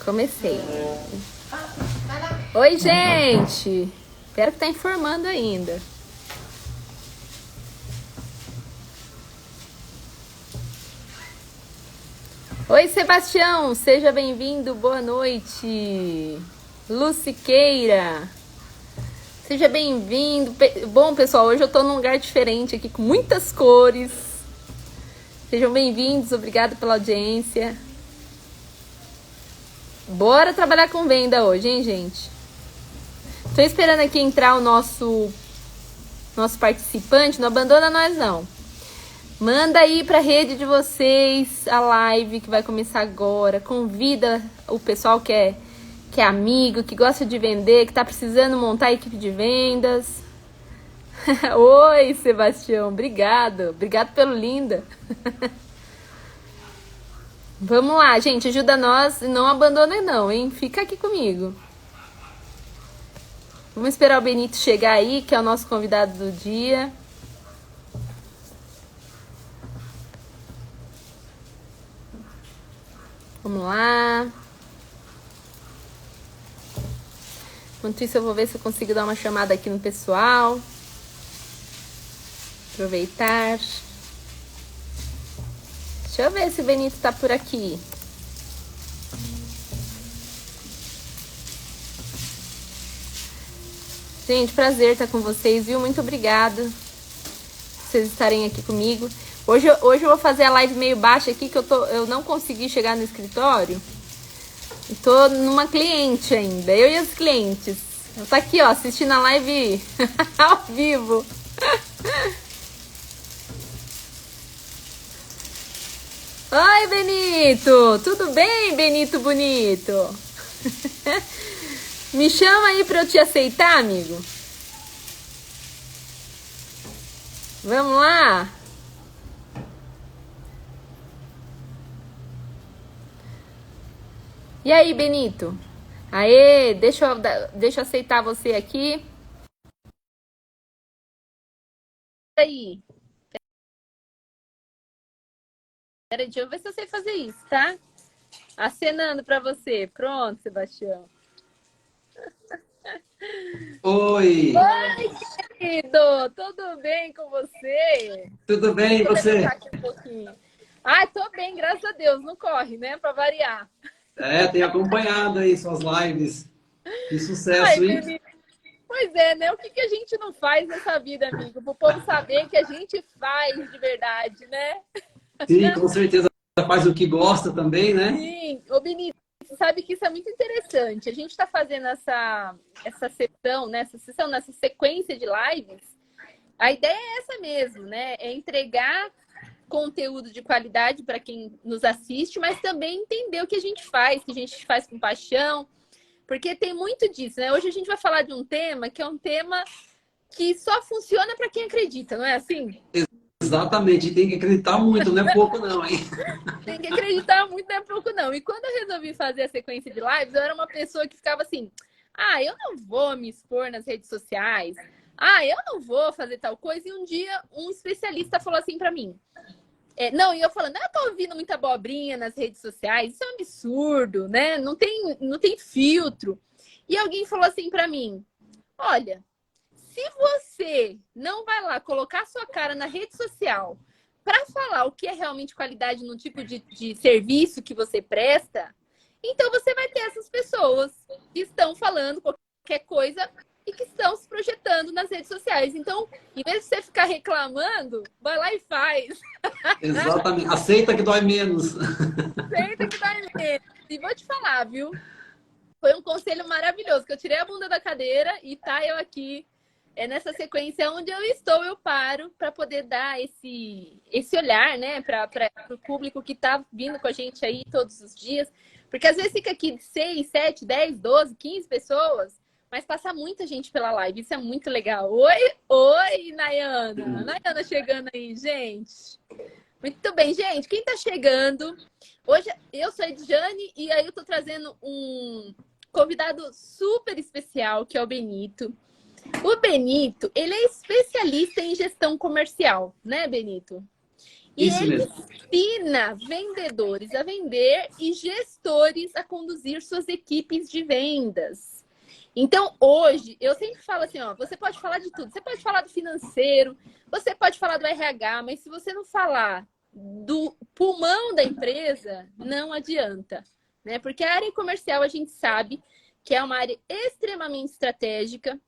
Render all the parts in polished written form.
Comecei. Oi, gente! Espero que tá informando ainda. Oi, Sebastião! Seja bem-vindo, boa noite! Luciqueira! Seja bem-vindo! Bom, pessoal, hoje eu tô num lugar diferente aqui, com muitas cores. Sejam bem-vindos, obrigado pela audiência. Bora trabalhar com venda hoje, hein, gente? Tô esperando aqui entrar o nosso participante. Não abandona nós, não. Manda aí pra rede de vocês a live que vai começar agora. Convida o pessoal que é amigo, que gosta de vender, que tá precisando montar a equipe de vendas. Oi, Sebastião. Obrigado. Obrigado pelo linda. Vamos lá, gente. Ajuda nós e não abandone não, hein? Fica aqui comigo. Vamos esperar o Benito chegar aí, que é o nosso convidado do dia. Vamos lá. Enquanto isso, eu vou ver se eu consigo dar uma chamada aqui no pessoal. Aproveitar. Deixa eu ver se o Benito tá por aqui. Gente, prazer estar com vocês, viu? Muito obrigada por vocês estarem aqui comigo. Hoje eu vou fazer a live meio baixa aqui, que eu não consegui chegar no escritório. E tô numa cliente ainda, eu e os clientes. Eu tô aqui, ó, assistindo a live ao vivo. Oi, Benito! Tudo bem, Benito bonito? Me chama aí pra eu te aceitar, amigo. Vamos lá? E aí, Benito? Aê, deixa eu aceitar você aqui. Aí. Peraí, deixa eu ver se eu sei fazer isso, tá? Acenando pra você. Pronto, Sebastião. Oi, Oi, querido! Tudo bem com você? tudo bem e Deixa eu você? levantar aqui um pouquinho. Ai, tô bem, graças a Deus. Não corre, né? Pra variar. Tenho acompanhado aí suas lives. Que Ai, sucesso, hein? Benito. Pois é, né? O que a gente não faz nessa vida, amigo? Pro povo saber que a gente faz de verdade, né? Sim, com certeza faz o que gosta também, né? Sim. Ô, Benito, você sabe que isso é muito interessante. A gente está fazendo essa sessão, nessa sequência de lives. A ideia é essa mesmo, né? É entregar conteúdo de qualidade para quem nos assiste, mas também entender o que a gente faz com paixão, porque tem muito disso, né? Hoje a gente vai falar de um tema que é um tema que só funciona para quem acredita, não é assim? Exatamente, tem que acreditar muito, não é pouco não, hein? Tem que acreditar muito, não é pouco não. E quando eu resolvi fazer a sequência de lives, eu era uma pessoa que ficava assim, eu não vou me expor nas redes sociais, eu não vou fazer tal coisa. E um dia um especialista falou assim para mim, não, e eu falando, eu tô ouvindo muita abobrinha nas redes sociais, isso é um absurdo, né? Não tem filtro. E alguém falou assim para mim, olha, se você não vai lá colocar sua cara na rede social para falar o que é realmente qualidade no tipo de serviço que você presta, então você vai ter essas pessoas que estão falando qualquer coisa e que estão se projetando nas redes sociais. Então, em vez de você ficar reclamando, vai lá e faz. Exatamente, aceita que dói menos. Aceita que vai ler. E vou te falar, viu? Foi um conselho maravilhoso, que eu tirei a bunda da cadeira e tá eu aqui. É nessa sequência onde eu estou, eu paro para poder dar esse olhar, né, para o público que está vindo com a gente aí todos os dias. Porque às vezes fica aqui 6, 7, 10, 12, 15 pessoas, mas passa muita gente pela live. Isso é muito legal. Oi, Nayana. Nayana chegando aí, gente. Muito bem, gente. Quem está chegando? Hoje eu sou a Edjane e aí eu estou trazendo um convidado super especial, que é o Benito. O Benito, ele é especialista em gestão comercial, né, Benito? E Isso ele mesmo. ensina vendedores a vender e gestores a conduzir suas equipes de vendas. Então, hoje, eu sempre falo assim, ó, você pode falar de tudo. Você pode falar do financeiro, você pode falar do RH, mas se você não falar do pulmão da empresa, não adianta, né? Porque a área comercial, a gente sabe que é uma área extremamente estratégica,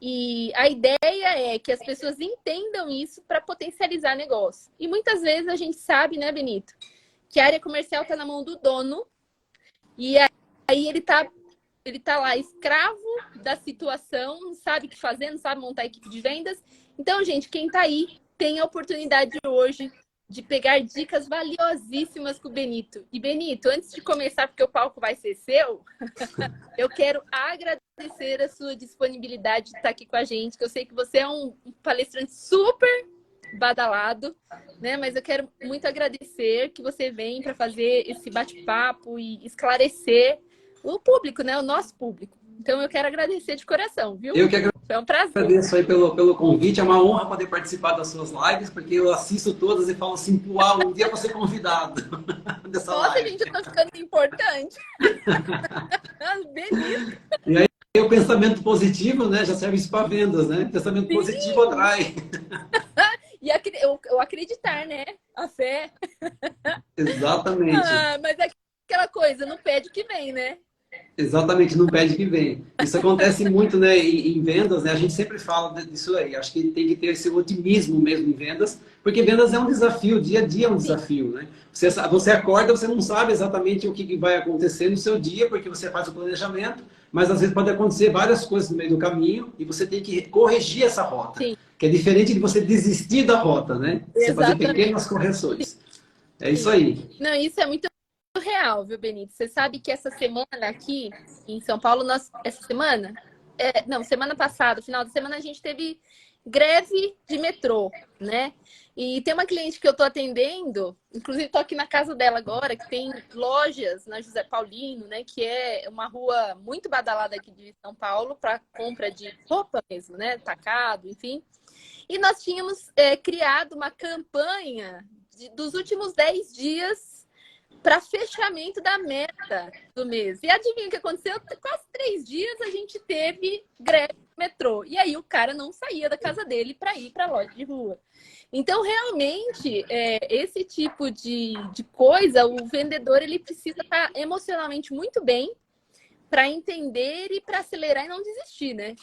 e a ideia é que as pessoas entendam isso para potencializar negócio. E muitas vezes a gente sabe, né, Benito, que a área comercial está na mão do dono e aí ele tá lá escravo da situação, não sabe o que fazer, não sabe montar a equipe de vendas. Então, gente, quem está aí tem a oportunidade hoje de pegar dicas valiosíssimas com o Benito. E, Benito, antes de começar, porque o palco vai ser seu, eu quero agradecer a sua disponibilidade de estar aqui com a gente, que eu sei que você é um palestrante super badalado, né? Mas eu quero muito agradecer que você vem para fazer esse bate-papo e esclarecer o público, né? O nosso público. Então, eu quero agradecer de coração, viu? Eu que Foi um prazer. agradeço aí pelo convite. É uma honra poder participar das suas lives, porque eu assisto todas e falo assim, uau, um dia eu vou ser convidado dessa Nossa, live. gente, eu tô ficando importante. Benito. E aí o pensamento positivo, né, já serve isso para vendas, né? Pensamento Sim. positivo atrai. E eu acreditar, né? A fé. Exatamente. Mas é aquela coisa, não pede que vem, né? Exatamente, não pede que vem. Isso acontece muito, né, em vendas, né? A gente sempre fala disso aí. Acho que tem que ter esse otimismo mesmo em vendas, porque vendas é um desafio, dia a dia é um desafio, né? Você acorda, você não sabe exatamente o que vai acontecer no seu dia, porque você faz o planejamento, mas às vezes pode acontecer várias coisas no meio do caminho e você tem que corrigir essa rota, Sim. que é diferente de você desistir da rota, né? Você fazer pequenas correções. É isso aí. Não, isso é muito real, viu, Benito? Você sabe que essa semana aqui em São Paulo, semana passada, final de semana, a gente teve greve de metrô, né? E tem uma cliente que eu tô atendendo, inclusive tô aqui na casa dela agora, que tem lojas na José Paulino, né? Que é uma rua muito badalada aqui de São Paulo para compra de roupa mesmo, né? Tacado, enfim. E nós tínhamos criado uma campanha dos últimos 10 dias para fechamento da meta do mês. E adivinha o que aconteceu? Quase 3 dias a gente teve greve no metrô. E aí o cara não saía da casa dele para ir para a loja de rua. Então, realmente, esse tipo de coisa, o vendedor ele precisa estar emocionalmente muito bem para entender e para acelerar e não desistir, né?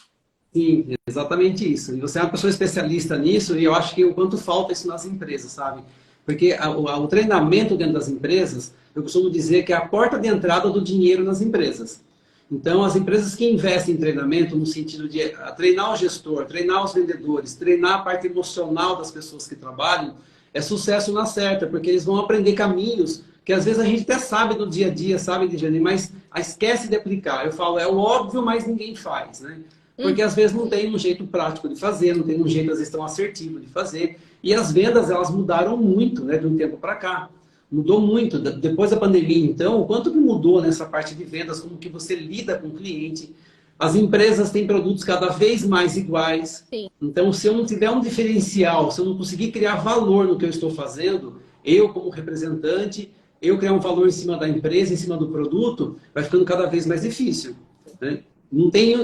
Sim, exatamente isso. E você é uma pessoa especialista nisso, e eu acho que o quanto falta isso nas empresas, sabe? Porque o treinamento dentro das empresas, eu costumo dizer que é a porta de entrada do dinheiro nas empresas. Então, as empresas que investem em treinamento, no sentido de treinar o gestor, treinar os vendedores, treinar a parte emocional das pessoas que trabalham, é sucesso na certa, porque eles vão aprender caminhos que às vezes a gente até sabe no dia a dia, sabe, Dijane, mas esquece de aplicar. Eu falo, é o óbvio, mas ninguém faz, né? Porque às vezes não tem um jeito prático de fazer, não tem um jeito, às vezes, tão assertivo de fazer. E as vendas, elas mudaram muito, né, de um tempo para cá. Mudou muito. Depois da pandemia, então, o quanto que mudou nessa parte de vendas, como que você lida com o cliente. As empresas têm produtos cada vez mais iguais. Sim. Então, se eu não tiver um diferencial, se eu não conseguir criar valor no que eu estou fazendo, eu como representante, eu criar um valor em cima da empresa, em cima do produto, vai ficando cada vez mais difícil, né?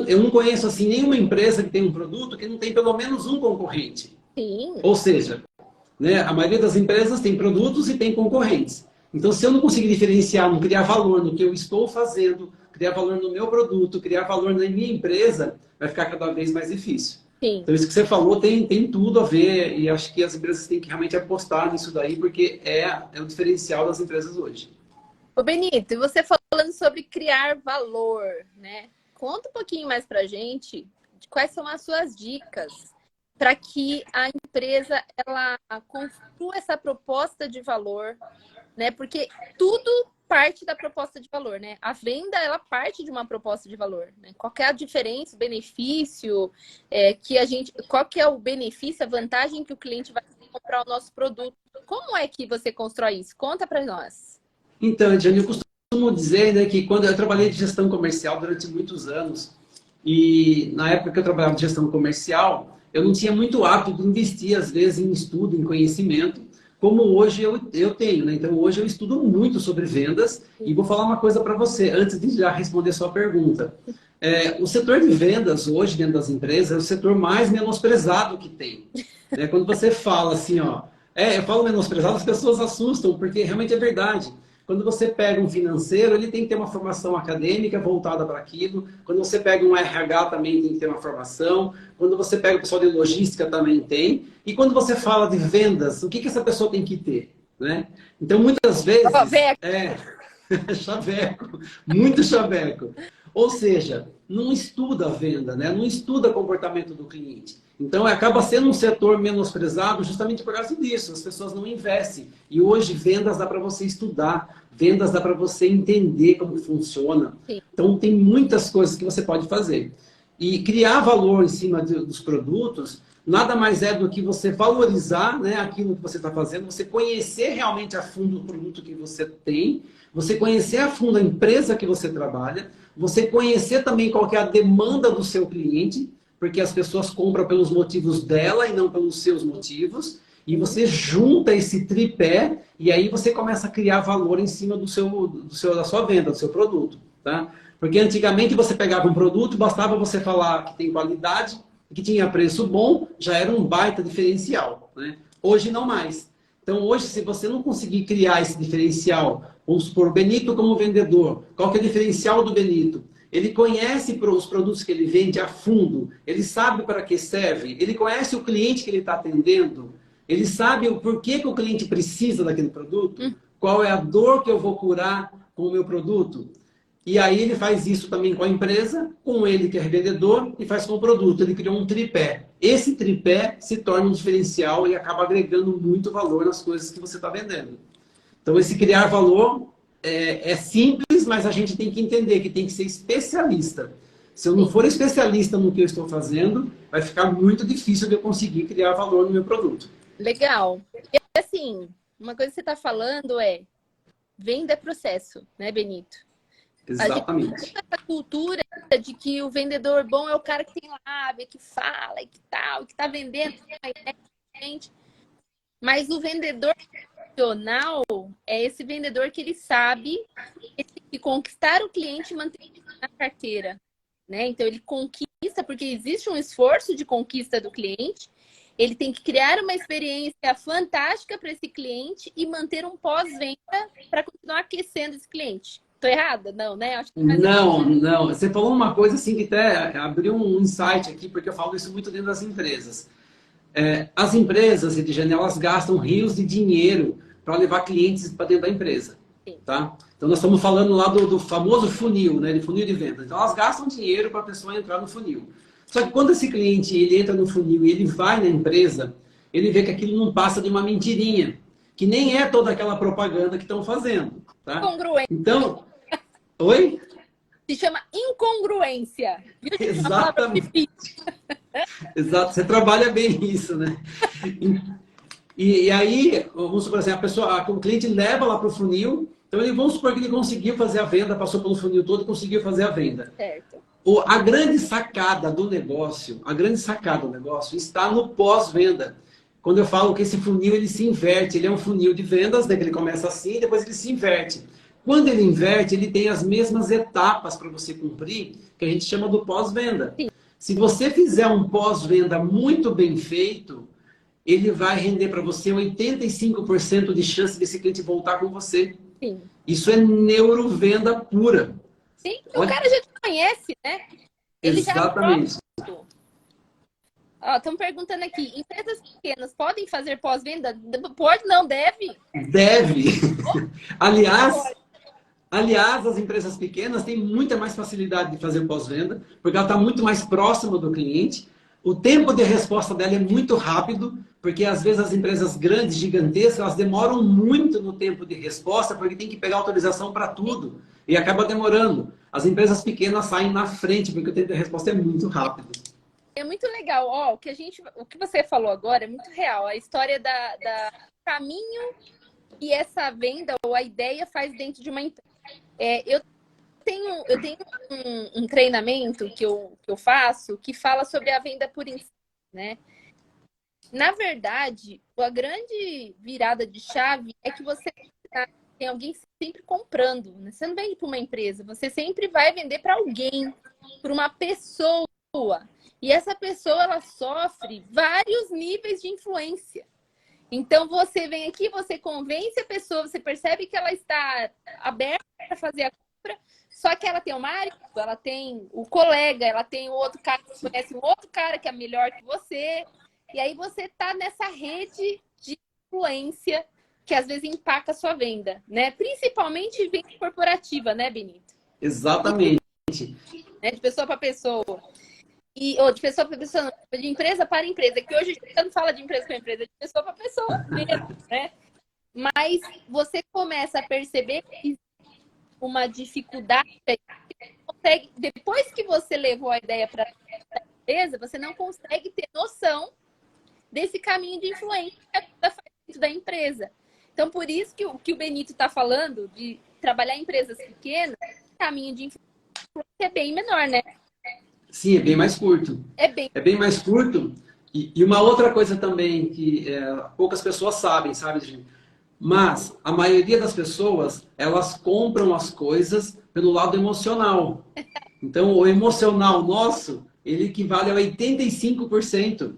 Eu não conheço assim nenhuma empresa que tem um produto que não tem pelo menos um concorrente. Sim. Ou seja, né, a maioria das empresas tem produtos e tem concorrentes. Então, se eu não conseguir diferenciar, não criar valor no que eu estou fazendo, criar valor no meu produto, criar valor na minha empresa, vai ficar cada vez mais difícil. Sim. Então, isso que você falou tem tudo a ver, e acho que as empresas têm que realmente apostar nisso daí, porque é o diferencial das empresas hoje. Ô Benito, e você falando sobre criar valor, né? Conta um pouquinho mais pra gente de quais são as suas dicas para que a empresa ela construa essa proposta de valor, né? Porque tudo parte da proposta de valor, né? A venda, ela parte de uma proposta de valor, né? Qual que é a diferença, o benefício qual que é o benefício, a vantagem que o cliente vai comprar o nosso produto? Como é que você constrói isso? Conta para nós. Então, Jane, eu costumo dizer, né, que quando eu trabalhei de gestão comercial durante muitos anos, e na época que eu trabalhava de gestão comercial, eu não tinha muito hábito de investir, às vezes, em estudo, em conhecimento, como hoje eu tenho, né? Então, hoje eu estudo muito sobre vendas e vou falar uma coisa para você, antes de já responder a sua pergunta. O setor de vendas hoje, dentro das empresas, é o setor mais menosprezado que tem. Né? Quando você fala assim, ó, eu falo menosprezado, as pessoas assustam, porque realmente é verdade. Quando você pega um financeiro, ele tem que ter uma formação acadêmica voltada para aquilo. Quando você pega um RH, também tem que ter uma formação. Quando você pega o pessoal de logística, também tem. E quando você fala de vendas, o que essa pessoa tem que ter? Né? Então, muitas Ó, vezes, Veco. chaveco, muito chaveco. Ou seja, não estuda a venda, né? Não estuda o comportamento do cliente. Então, acaba sendo um setor menosprezado justamente por causa disso. As pessoas não investem. E hoje, vendas dá para você estudar. Vendas dá para você entender como funciona. Sim. Então, tem muitas coisas que você pode fazer. E criar valor em cima dos produtos nada mais é do que você valorizar, né, aquilo que você está fazendo, você conhecer realmente a fundo o produto que você tem, você conhecer a fundo a empresa que você trabalha, você conhecer também qual que é a demanda do seu cliente, porque as pessoas compram pelos motivos dela e não pelos seus motivos, e você junta esse tripé e aí você começa a criar valor em cima da sua venda, do seu produto. Tá? Porque antigamente você pegava um produto, bastava você falar que tem qualidade, que tinha preço bom, já era um baita diferencial. Né? Hoje não mais. Então hoje, se você não conseguir criar esse diferencial, vamos supor, o Benito como vendedor, qual que é o diferencial do Benito? Ele conhece os produtos que ele vende a fundo, ele sabe para que serve, ele conhece o cliente que ele está atendendo, ele sabe o porquê que o cliente precisa daquele produto, qual é a dor que eu vou curar com o meu produto. E aí ele faz isso também com a empresa, com ele que é vendedor, e faz com o produto. Ele criou um tripé. Esse tripé se torna um diferencial e acaba agregando muito valor nas coisas que você está vendendo. Então, esse criar valor é simples, mas a gente tem que entender que tem que ser especialista. Se eu não for especialista no que eu estou fazendo, vai ficar muito difícil de eu conseguir criar valor no meu produto. Legal. E assim, uma coisa que você está falando venda é processo, né, Benito? A gente tem Exatamente. essa cultura de que o vendedor bom é o cara que tem lábia, que fala e que tal, que está vendendo na internet. Mas o vendedor profissional é esse vendedor que ele sabe que conquistar o cliente e manter ele na carteira. Né? Então, ele conquista, porque existe um esforço de conquista do cliente, ele tem que criar uma experiência fantástica para esse cliente e manter um pós-venda para continuar aquecendo esse cliente. Estou errada? Não, né? Acho que Não. Você falou uma coisa assim que até abriu um insight aqui, porque eu falo isso muito dentro das empresas. As empresas, Ediane, elas gastam rios de dinheiro para levar clientes para dentro da empresa. Tá? Então, nós estamos falando lá do famoso funil, né? De funil de venda. Então, elas gastam dinheiro para a pessoa entrar no funil. Só que quando esse cliente ele entra no funil e ele vai na empresa, ele vê que aquilo não passa de uma mentirinha, que nem é toda aquela propaganda que estão fazendo. Tá? incongruência. Então, oi? Se chama incongruência. Viu? Uma palavra Exatamente. difícil. Exato, você trabalha bem isso, né? E aí, vamos supor assim, o cliente leva lá para o funil, então vamos supor que ele conseguiu fazer a venda, passou pelo funil todo e conseguiu fazer a venda. Certo. A grande sacada do negócio, está no pós-venda. Quando eu falo que esse funil ele se inverte, ele é um funil de vendas, né, que ele começa assim, depois ele se inverte. Quando ele inverte, ele tem as mesmas etapas para você cumprir, que a gente chama do pós-venda. Se você fizer um pós-venda muito bem feito, ele vai render para você 85% de chance desse cliente voltar com você. Sim. Isso é neurovenda pura. Sim, o cara já te conhece, né? Ele Exatamente. Estão perguntando aqui, empresas pequenas podem fazer pós-venda? Pode, não, deve? Deve. Aliás, as empresas pequenas têm muita mais facilidade de fazer pós-venda, porque ela está muito mais próxima do cliente. O tempo de resposta dela é muito rápido, porque às vezes as empresas grandes, gigantescas, elas demoram muito no tempo de resposta, porque tem que pegar autorização para tudo, e acaba demorando. As empresas pequenas saem na frente, porque o tempo de resposta é muito rápido. É muito legal. O que você falou agora é muito real. A história da caminho que essa venda ou a ideia faz dentro de uma empresa. Eu tenho um treinamento que eu faço que fala sobre a venda por ensino, né? Na verdade, a grande virada de chave é que você tem alguém sempre comprando, né? Você não vende para uma empresa, você sempre vai vender para alguém, para uma pessoa. E essa pessoa, ela sofre vários níveis de influência. Então, você vem aqui, você convence a pessoa, você percebe que ela está aberta para fazer a compra, só que ela tem o marido, ela tem o colega, ela tem o outro cara que conhece um outro cara que é melhor que você. E aí você tá nessa rede de influência que às vezes empaca a sua venda, né? Principalmente venda corporativa, né, Benito? Exatamente. Né? De pessoa para pessoa. Ou de pessoa para pessoa, não, de empresa para empresa. Que hoje a gente não fala de empresa para empresa, é de pessoa para pessoa mesmo, né? Mas você começa a perceber que uma dificuldade consegue, depois que você levou a ideia para a empresa, você não consegue ter noção desse caminho de influência da empresa. Então, por isso que o Benito está falando de trabalhar em empresas pequenas, o caminho de influência é bem menor, né? Sim, é bem mais curto. É bem mais curto. E uma outra coisa também que poucas pessoas sabem, sabe, gente? Mas a maioria das pessoas, elas compram as coisas pelo lado emocional. Então, o emocional nosso, ele equivale a 85%.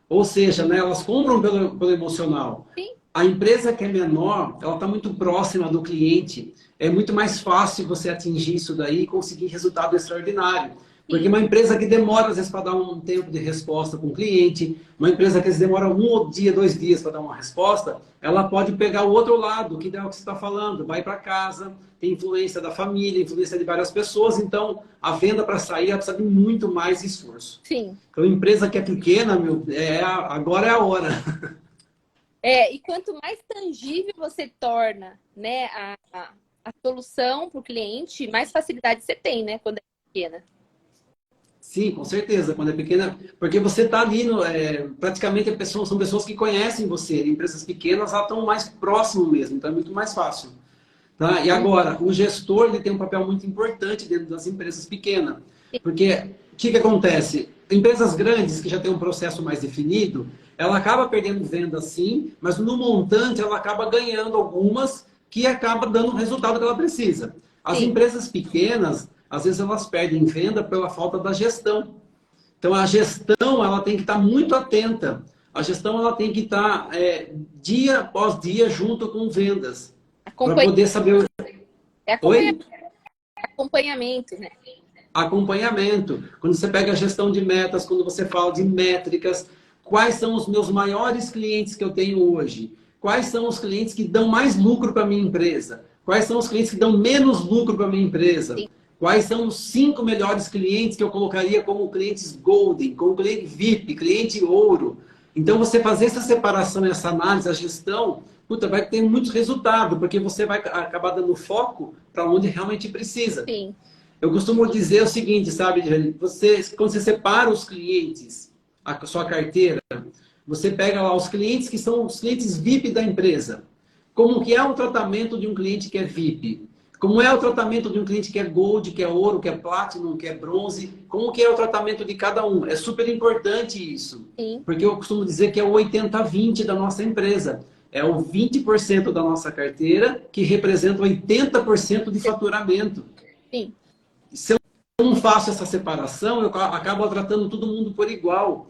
Ou seja, né, elas compram pelo emocional. Sim. A empresa que é menor, ela está muito próxima do cliente. É muito mais fácil você atingir isso daí e conseguir resultado extraordinário. Porque uma empresa que demora, às vezes, para dar um tempo de resposta com o cliente, uma empresa que às vezes demora 1 dia, 2 dias para dar uma resposta, ela pode pegar o outro lado, que é o que você está falando, vai para casa, tem influência da família, influência de várias pessoas, então a venda para sair ela precisa de muito mais esforço. Sim. Então, empresa que é pequena, agora é a hora. E quanto mais tangível você torna, né, a solução para o cliente, mais facilidade você tem, né, quando é pequena. Sim, com certeza, quando é pequena, porque você está ali, praticamente são pessoas que conhecem você, empresas pequenas elas estão mais próximo mesmo, então é muito mais fácil. Tá? E agora, o gestor ele tem um papel muito importante dentro das empresas pequenas, porque o que acontece? Empresas grandes que já têm um processo mais definido, ela acaba perdendo venda sim, mas no montante ela acaba ganhando algumas que acaba dando o resultado que ela precisa. As empresas pequenas, às vezes elas perdem venda pela falta da gestão. Então a gestão ela tem que estar muito atenta. A gestão ela tem que estar dia após dia junto com vendas. Para poder saber... Acompanhamento, né? Acompanhamento. Quando você pega a gestão de metas, quando você fala de métricas, quais são os meus maiores clientes que eu tenho hoje? Quais são os clientes que dão mais lucro para a minha empresa? Quais são os clientes que dão menos lucro para a minha empresa? Sim. Quais são os 5 melhores clientes que eu colocaria como clientes Golden, como cliente VIP, cliente ouro? Então, você fazer essa separação, essa análise, a gestão, vai ter muito resultado, porque você vai acabar dando foco para onde realmente precisa. Sim. Eu costumo dizer o seguinte, sabe, Jane? Quando você separa os clientes, a sua carteira, você pega lá os clientes que são os clientes VIP da empresa. Como que é o tratamento de um cliente que é VIP? Como é o tratamento de um cliente que é Gold, que é Ouro, que é Platinum, que é Bronze? Como que é o tratamento de cada um? É super importante isso. Sim. Porque eu costumo dizer que é o 80-20 da nossa empresa. É o 20% da nossa carteira que representa 80% de faturamento. Sim. Se eu não faço essa separação, eu acabo tratando todo mundo por igual.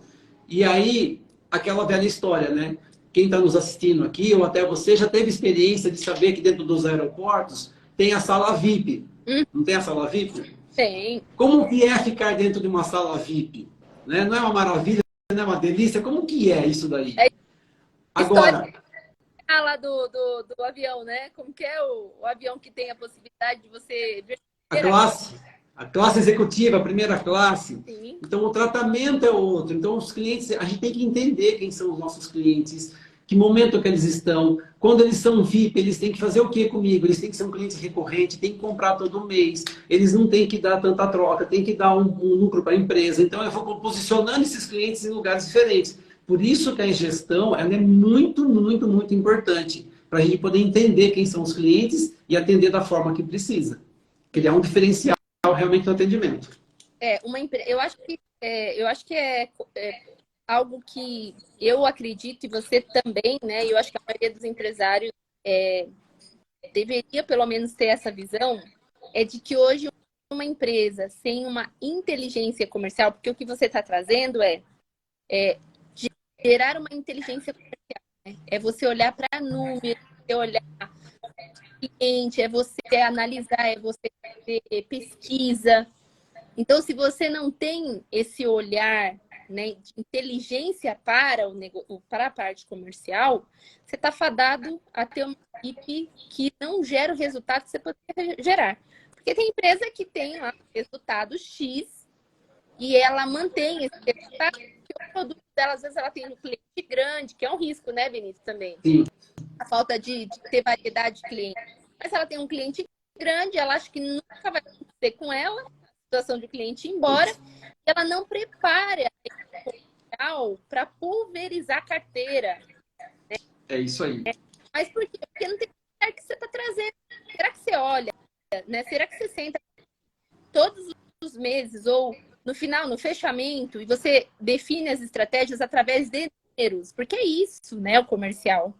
E aí, aquela velha história, né? Quem está nos assistindo aqui, ou até você, já teve experiência de saber que dentro dos aeroportos tem a sala VIP. Não tem a sala VIP? Tem. Como que é ficar dentro de uma sala VIP? Né? Não é uma maravilha, não é uma delícia? Como que é isso daí? Agora... lá do avião, né? Como que é o avião que tem a possibilidade de você... A classe executiva, a primeira classe. Sim. Então, o tratamento é outro. Então, os clientes, a gente tem que entender quem são os nossos clientes, que momento que eles estão. Quando eles são VIP, eles têm que fazer o que comigo? Eles têm que ser um cliente recorrente, têm que comprar todo mês. Eles não têm que dar tanta troca, têm que dar um lucro para a empresa. Então, eu vou posicionando esses clientes em lugares diferentes. Por isso que a gestão ela é muito, muito, muito importante para a gente poder entender quem são os clientes e atender da forma que precisa. Criar um diferencial realmente no atendimento. Eu acho que algo que eu acredito, e você também, né? E eu acho que a maioria dos empresários deveria pelo menos ter essa visão, é de que hoje uma empresa sem uma inteligência comercial, porque o que você está trazendo é gerar uma inteligência comercial, né? É você olhar para números, é olhar cliente, é você analisar, é você fazer pesquisa. Então, se você não tem esse olhar, né, de inteligência para a parte comercial, você está fadado a ter uma equipe que não gera o resultado que você poderia gerar. Porque tem empresa que tem lá resultado X e ela mantém esse resultado, porque o produto dela, às vezes, ela tem um cliente grande, que é um risco, né, Benito, também. Sim. A falta de ter variedade de clientes. Mas se ela tem um cliente grande, ela acha que nunca vai acontecer com ela, a situação de o cliente ir embora, e ela não prepara para pulverizar a carteira. Né? É isso aí. Mas por quê? Porque não tem o que você está trazendo. Será que você olha, né? Será que você senta todos os meses ou no final, no fechamento, e você define as estratégias através de números? Porque é isso, né, o comercial.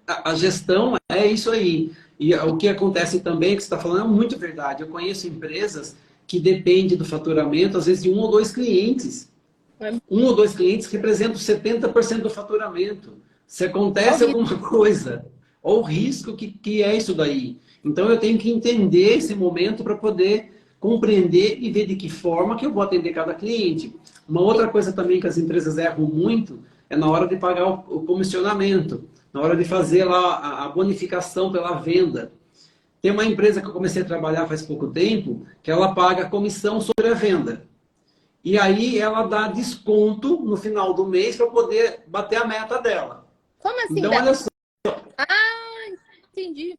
A gestão é isso aí. E o que acontece também, que você está falando, é muito verdade. Eu conheço empresas que dependem do faturamento, às vezes, de um ou dois clientes. Um ou dois clientes representam 70% do faturamento. Se acontece alguma coisa, ou o risco que é isso daí. Então, eu tenho que entender esse momento para poder compreender e ver de que forma que eu vou atender cada cliente. Uma outra coisa também que as empresas erram muito é na hora de pagar o comissionamento, na hora de fazer lá a bonificação pela venda. Tem uma empresa que eu comecei a trabalhar faz pouco tempo, que ela paga comissão sobre a venda. E aí ela dá desconto no final do mês para poder bater a meta dela. Como assim? Então, olha só. Ah, entendi.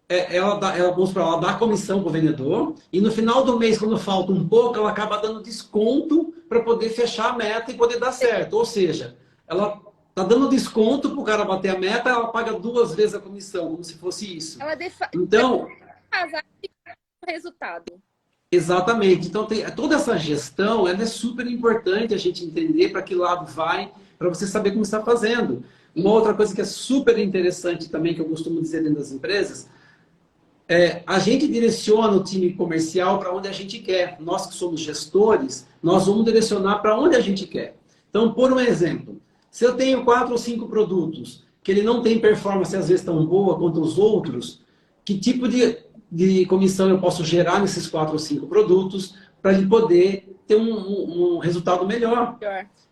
Ela dá a comissão para o vendedor e no final do mês, quando falta um pouco, ela acaba dando desconto para poder fechar a meta e poder dar certo. Ou seja, ela está dando desconto para o cara bater a meta, ela paga 2 vezes a comissão, como se fosse isso. Então, o resultado. Exatamente. Então, toda essa gestão é super importante a gente entender para que lado vai, para você saber como está fazendo. Uma outra coisa que é super interessante também, que eu costumo dizer dentro das empresas, a gente direciona o time comercial para onde a gente quer. Nós que somos gestores, nós vamos direcionar para onde a gente quer. Então, por um exemplo, se eu tenho 4 ou 5 produtos que ele não tem performance às vezes tão boa quanto os outros, que tipo de comissão eu posso gerar nesses 4 ou 5 produtos para ele poder ter um resultado melhor?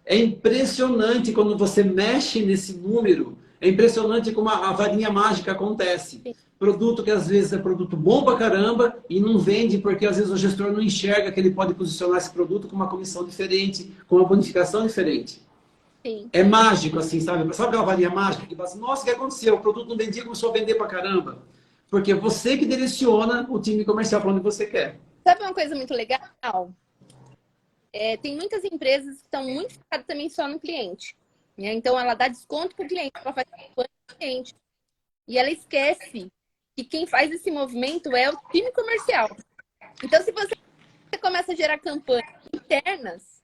É impressionante quando você mexe nesse número, é impressionante como a varinha mágica acontece. Produto que às vezes é produto bom pra caramba e não vende porque às vezes o gestor não enxerga que ele pode posicionar esse produto com uma comissão diferente, com uma bonificação diferente. Sim. É mágico assim, sabe? Sabe aquela varinha mágica que fala assim, nossa, o que aconteceu? O produto não vendia, começou a vender pra caramba. Porque você que direciona o time comercial para onde você quer. Sabe uma coisa muito legal? Tem muitas empresas que estão muito focadas também só no cliente. Né? Então, ela dá desconto para o cliente, ela faz campanha para o cliente. E ela esquece que quem faz esse movimento é o time comercial. Então, se você começa a gerar campanhas internas,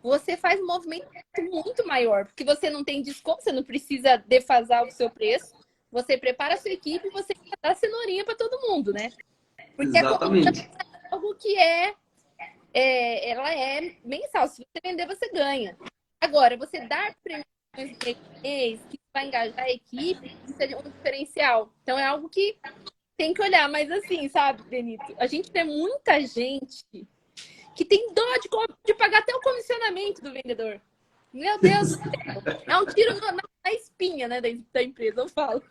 você faz um movimento muito maior. Porque você não tem desconto, você não precisa defasar o seu preço. Você prepara a sua equipe e você dá cenourinha para todo mundo, né? Porque exatamente. É algo que ela é mensal. Se você vender, você ganha. Agora, você dar premiações que vai engajar a equipe, isso é um diferencial. Então, é algo que tem que olhar. Mas assim, sabe, Benito? A gente tem muita gente que tem dó de pagar até o comissionamento do vendedor. Meu Deus do céu. É um tiro na espinha, né, da empresa, eu falo.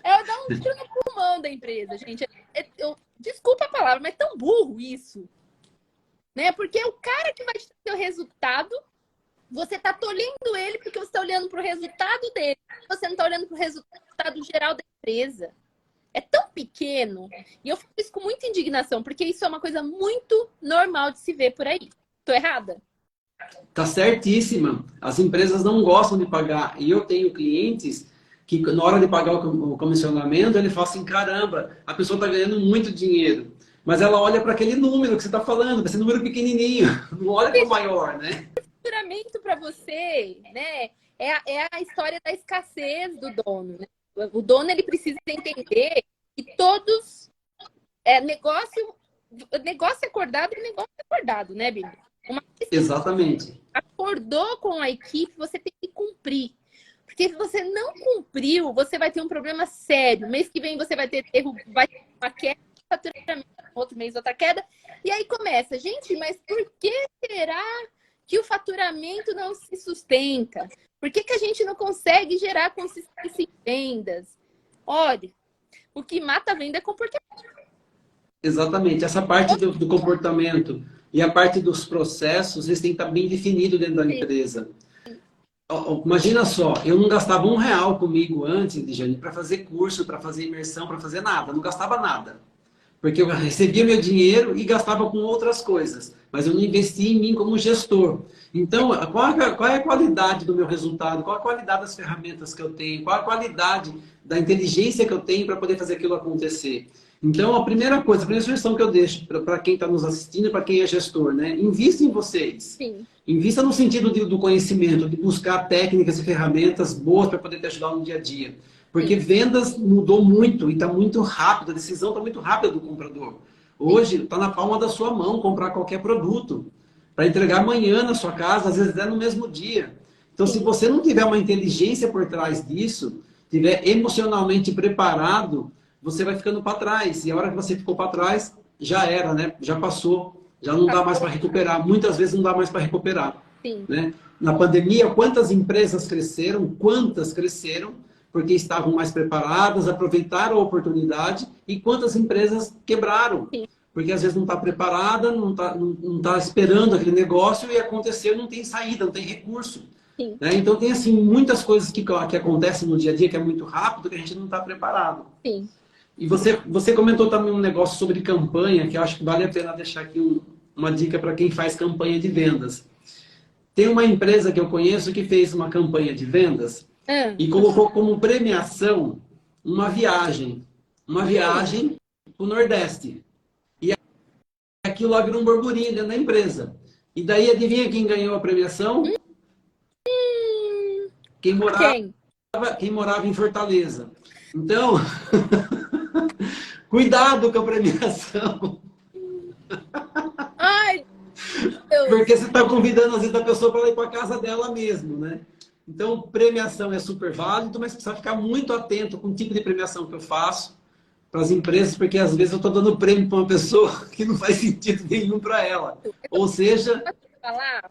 Dar um tiro no pulmão da empresa, gente. Desculpa a palavra, mas é tão burro isso. Né? Porque o cara que vai te ter o resultado, você tá tolhendo ele porque você tá olhando pro resultado dele. Você não tá olhando pro resultado geral da empresa. É tão pequeno. E eu fico isso com muita indignação, porque isso é uma coisa muito normal de se ver por aí. Tô errada? Tá certíssima. As empresas não gostam de pagar. E eu tenho clientes que, na hora de pagar o comissionamento, ele fala assim, caramba, a pessoa está ganhando muito dinheiro. Mas ela olha para aquele número que você está falando, esse número pequenininho. Não olha para o maior, né? faturamento para você, né? É a história da escassez do dono, né? O dono, ele precisa entender que todos... negócio acordado é negócio acordado, né, Bibi? Uma vez que você Exatamente. acordou com a equipe, você tem que cumprir. Porque se você não cumpriu, você vai ter um problema sério. Mês que vem você vai ter erro, vai ter uma queda de faturamento, outro mês outra queda. E aí começa, gente, mas por que será que o faturamento não se sustenta? Por que a gente não consegue gerar consistência em vendas? Olha, o que mata a venda é comportamento. Exatamente. Essa parte do comportamento e a parte dos processos, eles têm que estar bem definidos dentro da empresa. Imagina só, eu não gastava R$ 1 comigo antes, Dijane, para fazer curso, para fazer imersão, para fazer nada. Não gastava nada. Porque eu recebia meu dinheiro e gastava com outras coisas. Mas eu não investia em mim como gestor. Então, qual é a qualidade do meu resultado? Qual a qualidade das ferramentas que eu tenho? Qual a qualidade da inteligência que eu tenho para poder fazer aquilo acontecer? Então, a primeira sugestão que eu deixo para quem está nos assistindo e para quem é gestor, né? Invista em vocês. Sim. Invista no sentido do conhecimento, de buscar técnicas e ferramentas boas para poder te ajudar no dia a dia. Porque vendas mudou muito e está muito rápido, a decisão está muito rápida do comprador. Hoje está na palma da sua mão comprar qualquer produto para entregar amanhã na sua casa, às vezes até no mesmo dia. Então, se você não tiver uma inteligência por trás disso, tiver emocionalmente preparado, você vai ficando para trás. E a hora que você ficou para trás, já era, né? Já passou. Já não dá mais para recuperar. Muitas vezes não dá mais para recuperar. Sim. Né? Na pandemia, quantas empresas cresceram? Quantas cresceram? Porque estavam mais preparadas, aproveitaram a oportunidade. E quantas empresas quebraram? Sim. Porque às vezes não está preparada, não tá esperando aquele negócio e aconteceu, não tem saída, não tem recurso. Né? Então tem assim muitas coisas que acontecem no dia a dia que é muito rápido que a gente não está preparado. Sim. E você comentou também um negócio sobre campanha, que eu acho que vale a pena deixar aqui uma dica para quem faz campanha de vendas. Tem uma empresa que eu conheço que fez uma campanha de vendas e colocou como premiação uma viagem. Uma viagem para o Nordeste. E aquilo lá virou um burburinho dentro da empresa. E daí, adivinha quem ganhou a premiação? Quem morava em Fortaleza. Então, cuidado com a premiação. Ai, Deus. Porque você está convidando, às vezes, a pessoa para ir para a casa dela mesmo, né? Então, premiação é super válido, mas precisa ficar muito atento com o tipo de premiação que eu faço para as empresas, porque às vezes eu estou dando prêmio para uma pessoa que não faz sentido nenhum para ela. Ou seja... falar,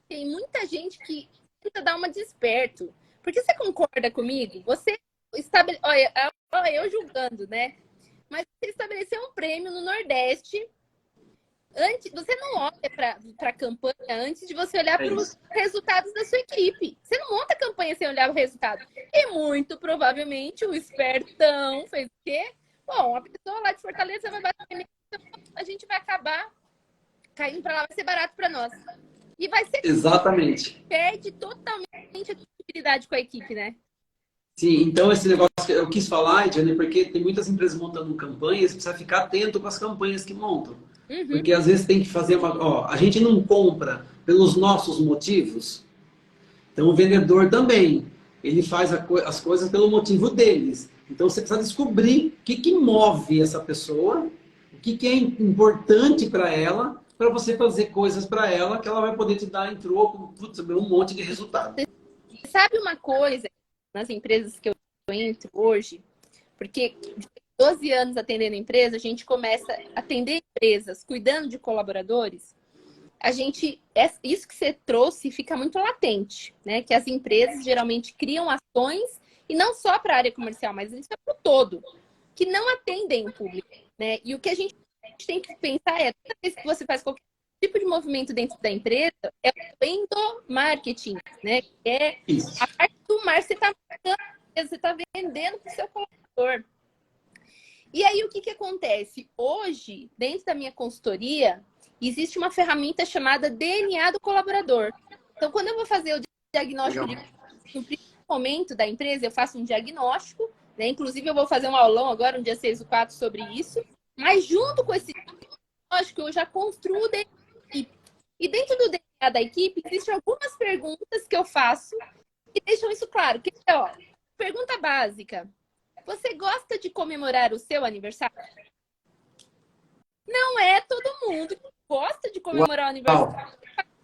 tem muita gente que tenta dar uma desperto. Porque você concorda comigo? Você olha, eu julgando, né? Mas você estabeleceu um prêmio no Nordeste. Você não olha para a campanha antes de você olhar para os resultados da sua equipe. Você não monta a campanha sem olhar o resultado. E muito provavelmente o espertão fez o quê? Bom, a pessoa lá de Fortaleza vai bater, a gente vai acabar caindo para lá, vai ser barato para nós. E vai ser... Exatamente. Perde totalmente a credibilidade com a equipe, né? Sim, então esse negócio que eu quis falar, Diane, porque tem muitas empresas montando campanhas, precisa ficar atento com as campanhas que montam. Porque às vezes tem que fazer a gente não compra pelos nossos motivos. Então o vendedor também, ele faz as coisas pelo motivo deles. Então você precisa descobrir o que move essa pessoa, o que é importante para ela, para você fazer coisas para ela que ela vai poder te dar em troco um monte de resultado. Sabe uma coisa, nas empresas que eu entro hoje, porque 12 anos atendendo empresa, a gente começa a atender empresas, cuidando de colaboradores, isso que você trouxe fica muito latente, né? Que as empresas geralmente criam ações, e não só para a área comercial, mas isso é para o todo, que não atendem o público, né? E o que a gente tem que pensar é, toda vez que você faz qualquer tipo de movimento dentro da empresa, é o endomarketing, né? Que é a parte do marketing, você está vendendo para o seu colaborador. E aí, o que acontece? Hoje, dentro da minha consultoria, existe uma ferramenta chamada DNA do colaborador. Então, quando eu vou fazer o diagnóstico no primeiro momento da empresa, eu faço um diagnóstico, né? Inclusive, eu vou fazer um aulão agora, no dia 6 ou 4, sobre isso. Mas, junto com esse diagnóstico, eu já construo o DNA. E dentro do DNA, da equipe, existem algumas perguntas que eu faço que deixam isso claro. Que é, ó, pergunta básica. Você gosta de comemorar o seu aniversário? Não é todo mundo que gosta de comemorar o aniversário.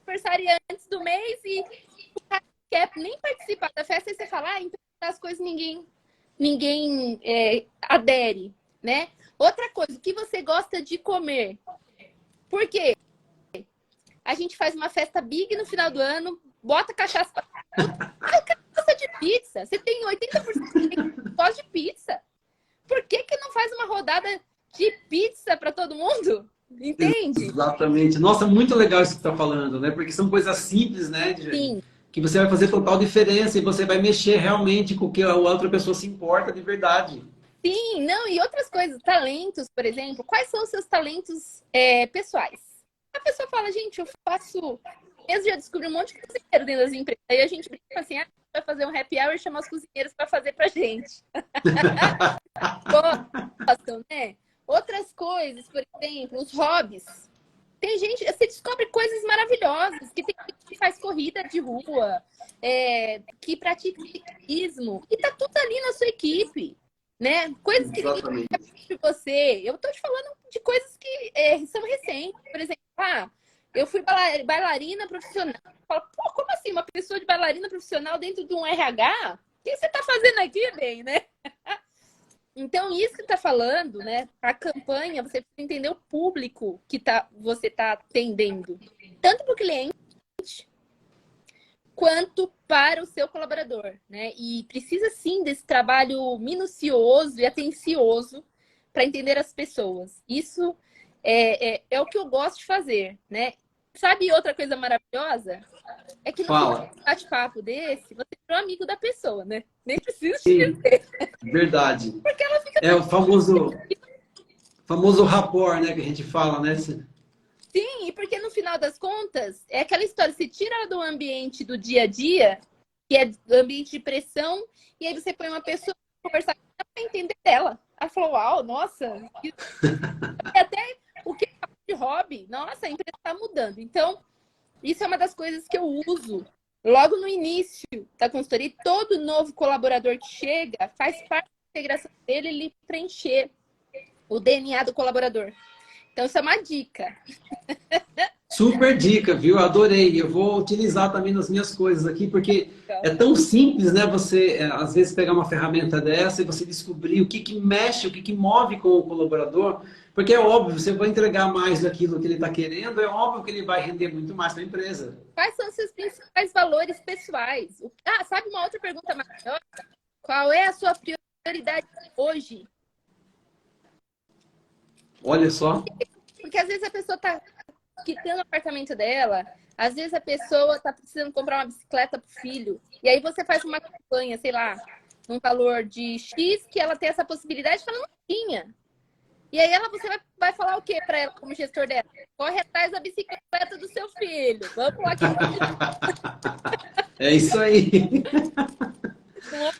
Aniversário antes do mês e o cara quer nem participar da festa e você fala, então as coisas ninguém adere, né? Outra coisa, o que você gosta de comer? Por quê? A gente faz uma festa big no final do ano, bota cachaça pra tudo. Ah, o cara gosta de pizza. Você tem 80% que gosta de pizza. Por que não faz uma rodada de pizza para todo mundo? Entende? Exatamente. Nossa, muito legal isso que você está falando, né? Porque são coisas simples, né, Sim. que você vai fazer total diferença e você vai mexer realmente com o que a outra pessoa se importa de verdade. Sim, não, e outras coisas, talentos, por exemplo, quais são os seus talentos pessoais? A pessoa fala, gente, eu faço. Eu já descobri um monte de cozinheiro dentro das empresas. Aí a gente brinca assim, vai fazer um happy hour e chamar os cozinheiros para fazer pra gente. Gostam, né? Outras coisas, por exemplo, os hobbies. Tem gente, você descobre coisas maravilhosas, que tem gente que faz corrida de rua, que pratica ciclismo, e tá tudo ali na sua equipe, né? Coisas que ninguém sabe de você. Eu tô te falando de coisas que são recentes. Por exemplo, eu fui bailarina profissional. Fala, pô, como assim? Uma pessoa de bailarina profissional dentro de um RH? O que você tá fazendo aqui, bem, né? Então, isso que tá falando, né? A campanha, você precisa entender o público que você tá atendendo. Tanto para o cliente, quanto para o seu colaborador, né? E precisa, sim, desse trabalho minucioso e atencioso para entender as pessoas. Isso é o que eu gosto de fazer, né? Sabe outra coisa maravilhosa? É que no bate-papo desse, você é um amigo da pessoa, né? Nem precisa te dizer. Verdade. Porque ela fica... É o famoso rapport, né, que a gente fala, né? Sim, e porque no final das contas, é aquela história, você tira ela do ambiente do dia a dia, que é do ambiente de pressão, e aí você põe uma pessoa para conversar para entender dela. Ela falou, uau, nossa, até o que é de hobby, nossa, a empresa está mudando. Então, isso é uma das coisas que eu uso logo no início da consultoria. E todo novo colaborador que chega faz parte da integração dele, ele preencher o DNA do colaborador. Então, isso é uma dica. Super dica, viu? Adorei. Eu vou utilizar também nas minhas coisas aqui, porque é tão simples, né? Você, às vezes, pegar uma ferramenta dessa e você descobrir o que mexe, o que move com o colaborador. Porque é óbvio, você vai entregar mais daquilo que ele está querendo, é óbvio que ele vai render muito mais para a empresa. Quais são os seus principais valores pessoais? Sabe uma outra pergunta maravilhosa? Qual é a sua prioridade hoje? Olha só. Porque às vezes a pessoa está quitando o apartamento dela, às vezes a pessoa está precisando comprar uma bicicleta para o filho, e aí você faz uma campanha, sei lá, num valor de X, que ela tem essa possibilidade que ela não tinha. E aí você vai falar o que para ela como gestor dela? Corre atrás da bicicleta do seu filho. Vamos lá que é isso aí.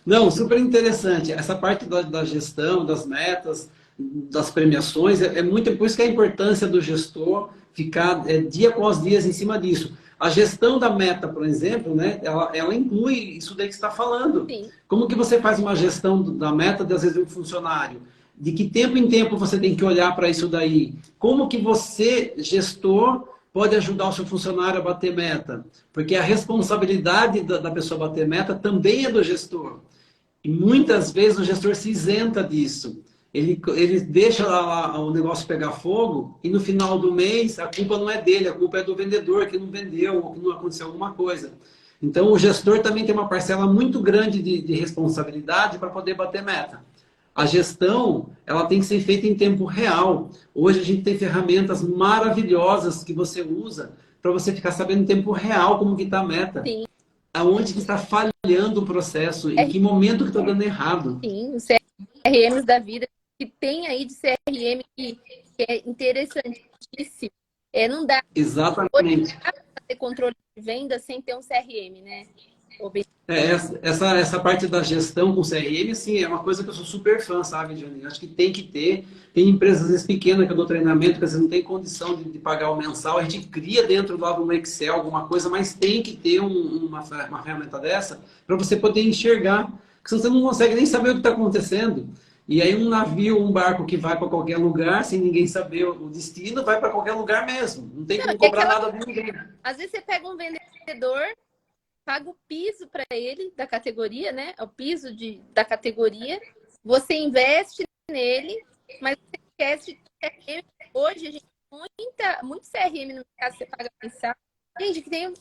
Não, super interessante. Essa parte da gestão, das metas, das premiações, é muito por isso que a importância do gestor ficar dia após dia em cima disso. A gestão da meta, por exemplo, né, ela inclui isso daí que você está falando. Sim. Como que você faz uma gestão da meta, às vezes, de um funcionário? De que tempo em tempo você tem que olhar para isso daí? Como que você, gestor, pode ajudar o seu funcionário a bater meta? Porque a responsabilidade da pessoa bater meta também é do gestor. E muitas vezes o gestor se isenta disso. Ele deixa lá o negócio pegar fogo e no final do mês a culpa não é dele, a culpa é do vendedor que não vendeu ou que não aconteceu alguma coisa. Então o gestor também tem uma parcela muito grande de responsabilidade para poder bater meta. A gestão, ela tem que ser feita em tempo real. Hoje a gente tem ferramentas maravilhosas que você usa para você ficar sabendo em tempo real como que está a meta. Sim. Aonde que está falhando o processo, em que momento que está dando errado. Sim, os CRMs da vida, que tem aí de CRM que é interessantíssimo. Não dá Exatamente. para ter controle de venda sem ter um CRM, né? Essa parte da gestão com CRM, assim, é uma coisa que eu sou super fã, sabe, Jane? Acho que tem que ter. Tem empresas, às vezes, pequenas que eu dou treinamento, que às vezes não tem condição de pagar o mensal. A gente cria dentro lá do Excel alguma coisa, mas tem que ter uma ferramenta dessa para você poder enxergar. Porque senão você não consegue nem saber o que está acontecendo. E aí um navio, um barco que vai para qualquer lugar, sem ninguém saber o destino, vai para qualquer lugar mesmo. Não tem como cobrar nada de ninguém. Às vezes você pega um vendedor, paga o piso para ele da categoria, né? O piso da categoria. Você investe nele, mas você esquece de CRM. Hoje a gente tem muito CRM no mercado que você paga mensal. Gente, que tem,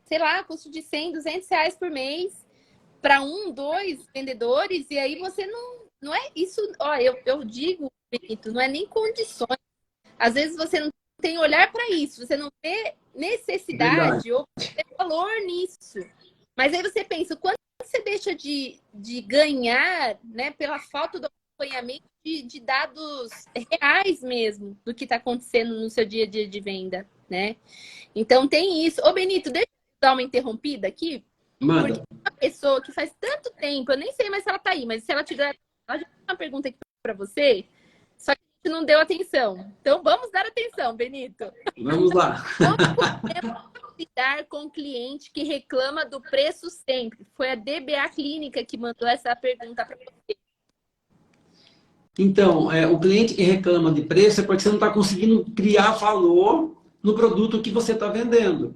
sei lá, custo de 100, 200 reais por mês para 1, 2 vendedores. E aí você não é isso. Ó, eu digo, Benito, não é nem condições. Às vezes você não tem olhar para isso, você não vê necessidade ou valor nisso. Mas aí você pensa, quando você deixa de ganhar, né, pela falta do acompanhamento de dados reais mesmo do que está acontecendo no seu dia a dia de venda, né? Então tem isso. Ô, Benito, deixa eu dar uma interrompida aqui. Manda. Porque uma pessoa que faz tanto tempo, eu nem sei mais se ela tá aí, mas se ela tiver, ela já tem uma pergunta aqui para você, só que a gente não deu atenção. Então vamos dar atenção, Benito. Vamos lá. Como podemos lidar com o cliente que reclama do preço sempre? Foi a DBA Clínica que mandou essa pergunta para você. Então, o cliente que reclama de preço é porque você não está conseguindo criar valor no produto que você está vendendo.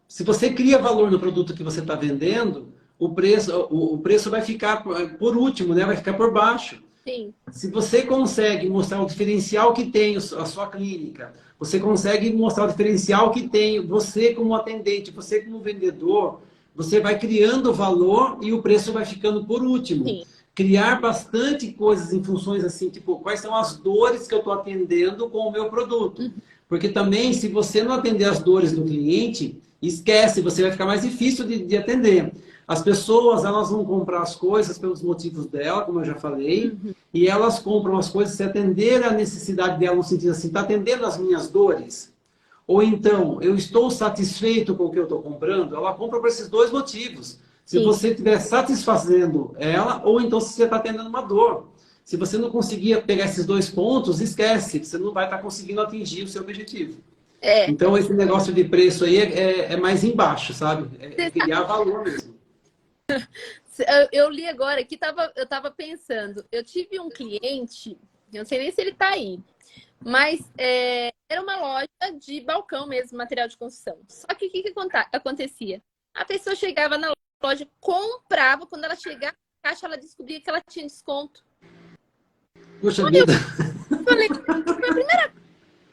Se você cria valor no produto que você está vendendo, o preço vai ficar por último, né? Vai ficar por baixo. Sim. Se você consegue mostrar o diferencial que tem a sua clínica, você consegue mostrar o diferencial que tem você como atendente, você como vendedor, você vai criando valor e o preço vai ficando por último. Sim. Criar bastante coisas em funções assim, tipo, quais são as dores que eu estou atendendo com o meu produto. Porque também, se você não atender as dores do cliente, esquece, você vai ficar mais difícil de atender. As pessoas, elas vão comprar as coisas pelos motivos dela, como eu já falei, e elas compram as coisas se atender a necessidade dela, no sentido assim, está atendendo as minhas dores? Ou então, eu estou satisfeito com o que eu estou comprando? Ela compra por esses dois motivos. Se você estiver satisfazendo ela, ou então se você está tendo uma dor. Se você não conseguir pegar esses dois pontos, esquece, você não vai estar conseguindo atingir o seu objetivo. Então, esse negócio de preço aí é mais embaixo, sabe? É criar valor mesmo. Eu li agora que eu estava pensando, eu tive um cliente, eu não sei nem se ele está aí, mas era uma loja de balcão mesmo, material de construção. Só que o que acontecia? A pessoa chegava na loja, comprava, quando ela chegava na caixa, ela descobria que ela tinha desconto. Puxa vida. Eu falei, foi a primeira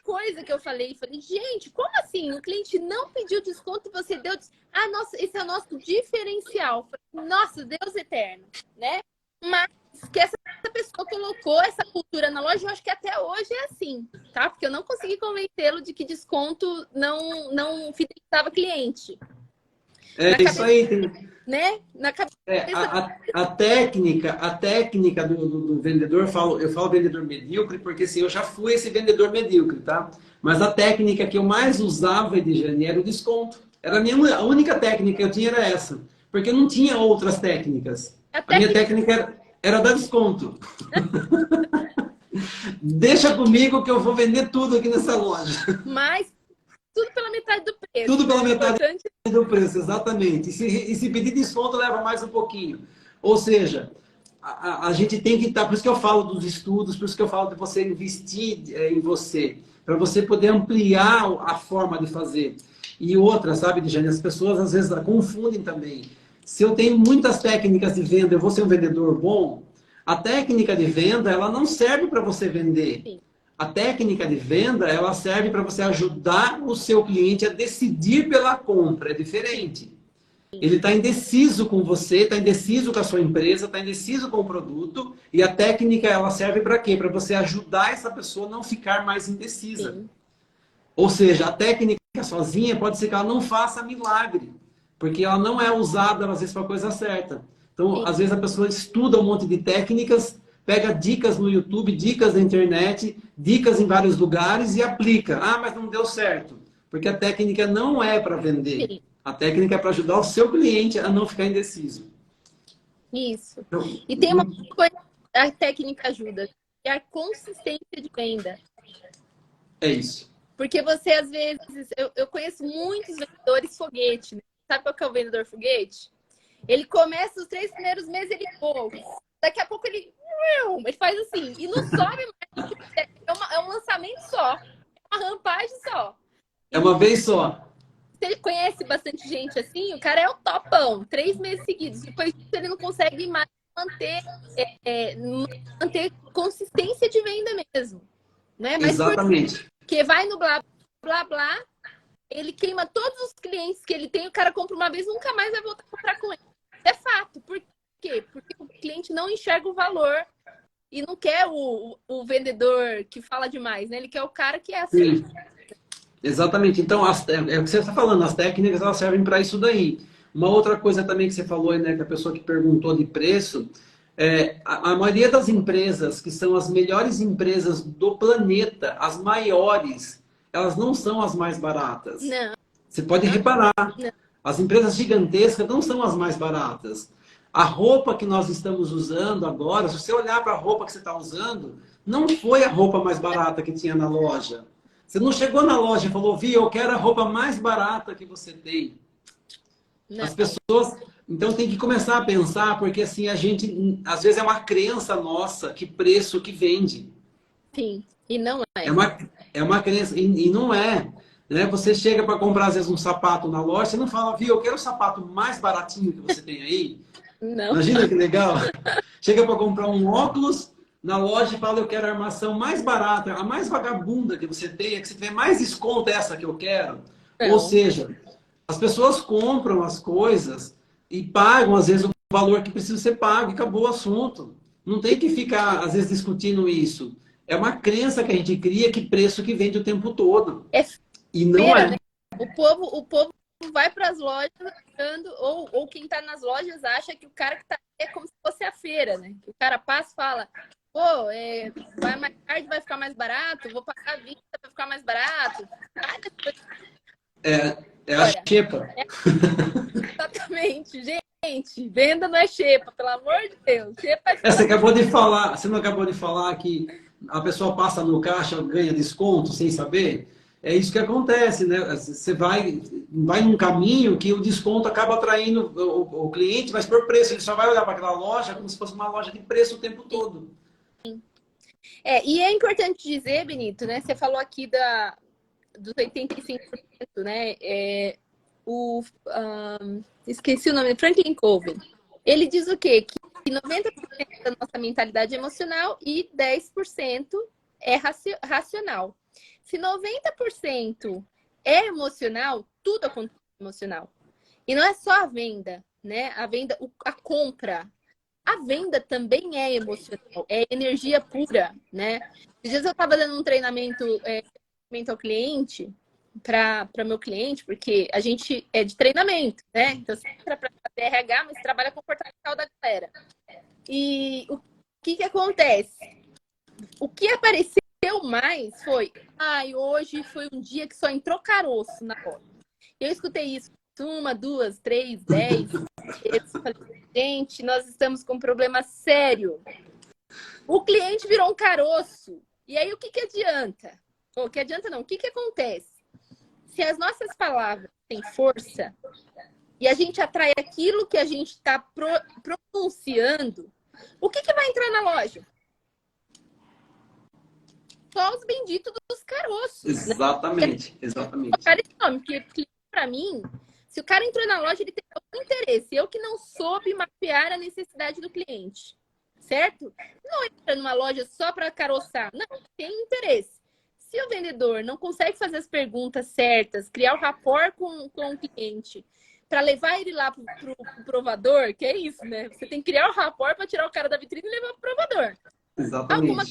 coisa que eu falei, gente, como assim? O cliente não pediu desconto e você deu... Ah, nossa, esse é o nosso diferencial. Nossa, Deus eterno, né? Mas que essa pessoa colocou essa cultura na loja, eu acho que até hoje é assim, tá? Porque eu não consegui convencê-lo de que desconto não fidelizava cliente. Isso aí. Né? Na cabeça... A técnica do vendedor, eu falo vendedor medíocre, porque assim, eu já fui esse vendedor medíocre, tá? Mas a técnica que eu mais usava, Edjane, era o desconto. A única técnica que eu tinha era essa. Porque não tinha outras técnicas. A minha técnica era dar desconto. Deixa comigo que eu vou vender tudo aqui nessa loja. Mas tudo pela metade do preço. Tudo pela metade do preço, exatamente. E se pedir desconto, leva mais um pouquinho. Ou seja, a gente tem que estar... Por isso que eu falo dos estudos, por isso que eu falo de você investir em você. Para você poder ampliar a forma de fazer. E outra, sabe, Dijane, as pessoas às vezes confundem também. Se eu tenho muitas técnicas de venda, eu vou ser um vendedor bom, a técnica de venda, ela não serve para você vender. Sim. A técnica de venda, ela serve para você ajudar o seu cliente a decidir pela compra. É diferente. Ele está indeciso com você, está indeciso com a sua empresa, está indeciso com o produto. E a técnica, ela serve para quê? Para você ajudar essa pessoa a não ficar mais indecisa. Sim. Ou seja, a técnica sozinha pode ser que ela não faça milagre. Porque ela não é usada, às vezes, para a coisa certa. Então, Sim. às vezes, a pessoa estuda um monte de técnicas, pega dicas no YouTube, dicas na internet, dicas em vários lugares e aplica. Ah, mas não deu certo. Porque a técnica não é para vender. Sim. A técnica é para ajudar o seu cliente a não ficar indeciso. Isso. Então, E tem uma coisa que a técnica ajuda, que é a consistência de venda. é isso. Porque você, às vezes, eu conheço muitos vendedores foguete, né? Sabe qual que é o vendedor foguete? Ele começa os 3 primeiros meses, ele daqui a pouco ele faz assim, e não sobe mais. É um lançamento só, é uma rampagem só. É uma vez só. Se ele conhece bastante gente assim, o cara é o topão, 3 meses seguidos. Depois disso, ele não consegue mais manter consistência de venda mesmo. Né? Mas Exatamente. porque vai no blá, blá, blá, ele queima todos os clientes que ele tem, o cara compra uma vez, nunca mais vai voltar a comprar com ele. É fato. Por quê? Porque o cliente não enxerga o valor e não quer o vendedor que fala demais, né? Ele quer o cara que é assim. Sim. Exatamente. Então, é o que você está falando, as técnicas elas servem para isso daí. Uma outra coisa também que você falou, né, que a pessoa que perguntou de preço, a maioria das empresas, que são as melhores empresas do planeta, as maiores, elas não são as mais baratas. Não. Você pode reparar, Não. as empresas gigantescas não são as mais baratas. A roupa que nós estamos usando agora, se você olhar para a roupa que você está usando, não foi a roupa mais barata que tinha na loja. Você não chegou na loja e falou, Vi, eu quero a roupa mais barata que você tem. Não. As pessoas... Então tem que começar a pensar, porque assim, a gente... Às vezes é uma crença nossa que preço que vende. Sim, e não é. É uma crença, e não é. Né? Você chega para comprar, às vezes, um sapato na loja, você não fala, Vi, eu quero o sapato mais baratinho que você tem aí. Não. Imagina que legal. Chega para comprar um óculos na loja e fala, eu quero a armação mais barata, a mais vagabunda que você tem, a que você tiver mais desconto, essa que eu quero. Não. Ou seja, as pessoas compram as coisas e pagam, às vezes, o valor que precisa ser pago e acabou o assunto. Não tem que ficar, às vezes, discutindo isso. É uma crença que a gente cria que preço que vende o tempo todo. E não feira, é. né? O povo vai para as lojas achando, ou quem está nas lojas acha que o cara que está é como se fosse a feira, né? Que o cara passa e fala, pô, vai mais tarde, vai ficar mais barato, vou pagar 20, vai ficar mais barato. É a xepa. Exatamente, gente, venda não é xepa, pelo amor de Deus. Xepa é... Você acabou de falar, você não acabou de falar que a pessoa passa no caixa, ganha desconto sem saber? É isso que acontece, né? Você vai num caminho que o desconto acaba atraindo o cliente, mas por preço. Ele só vai olhar para aquela loja como se fosse uma loja de preço o tempo todo. E é importante dizer, Benito, né? Você falou aqui dos 85%, né? Esqueci o nome, Franklin Covey. Ele diz o quê? Que 90% da nossa mentalidade é emocional e 10% é racional. Se 90% é emocional, tudo acontece emocional. E não é só a venda, né? A venda, a compra. A venda também é emocional, é energia pura, né? Às vezes eu estava dando um treinamento ao cliente, para meu cliente, porque a gente é de treinamento, né? Então você entra para fazer RH, mas trabalha com o comportamental da galera. E o que acontece? O que apareceu mais foi, hoje foi um dia que só entrou caroço na loja. Eu escutei isso 1, 2, 3, 10 vezes. Falei, gente, nós estamos com um problema sério. O cliente virou um caroço. E aí o que adianta? O que adianta não? O que acontece? Se as nossas palavras têm força e a gente atrai aquilo que a gente está pronunciando, o que vai entrar na loja? Só os benditos dos caroços. Exatamente, né? exatamente. Porque para mim, se o cara entrou na loja, ele tem algum interesse. Eu que não soube mapear a necessidade do cliente, certo? Não entra numa loja só para caroçar. Não, tem interesse. Se o vendedor não consegue fazer as perguntas certas, criar o rapport com o cliente, para levar ele lá pro provador, que é isso, né? Você tem que criar o rapport para tirar o cara da vitrine e levar pro provador. Exatamente. Alguma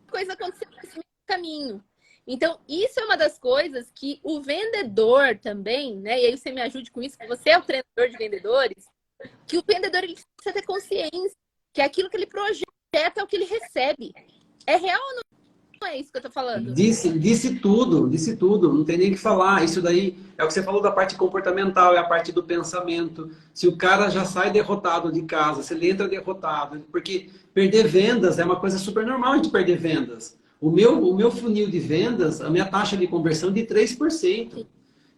coisa aconteceu nesse meio caminho. Então, isso é uma das coisas que o vendedor também, né? E aí você me ajude com isso, que você é o treinador de vendedores, que o vendedor ele precisa ter consciência que aquilo que ele projeta é o que ele recebe. É real ou não é isso que eu tô falando? Disse tudo, não tem nem o que falar. Isso daí é o que você falou da parte comportamental, é a parte do pensamento. Se o cara já sai derrotado de casa, se ele entra derrotado, porque perder vendas é uma coisa super normal de perder vendas. O meu funil de vendas, a minha taxa de conversão é de 3%.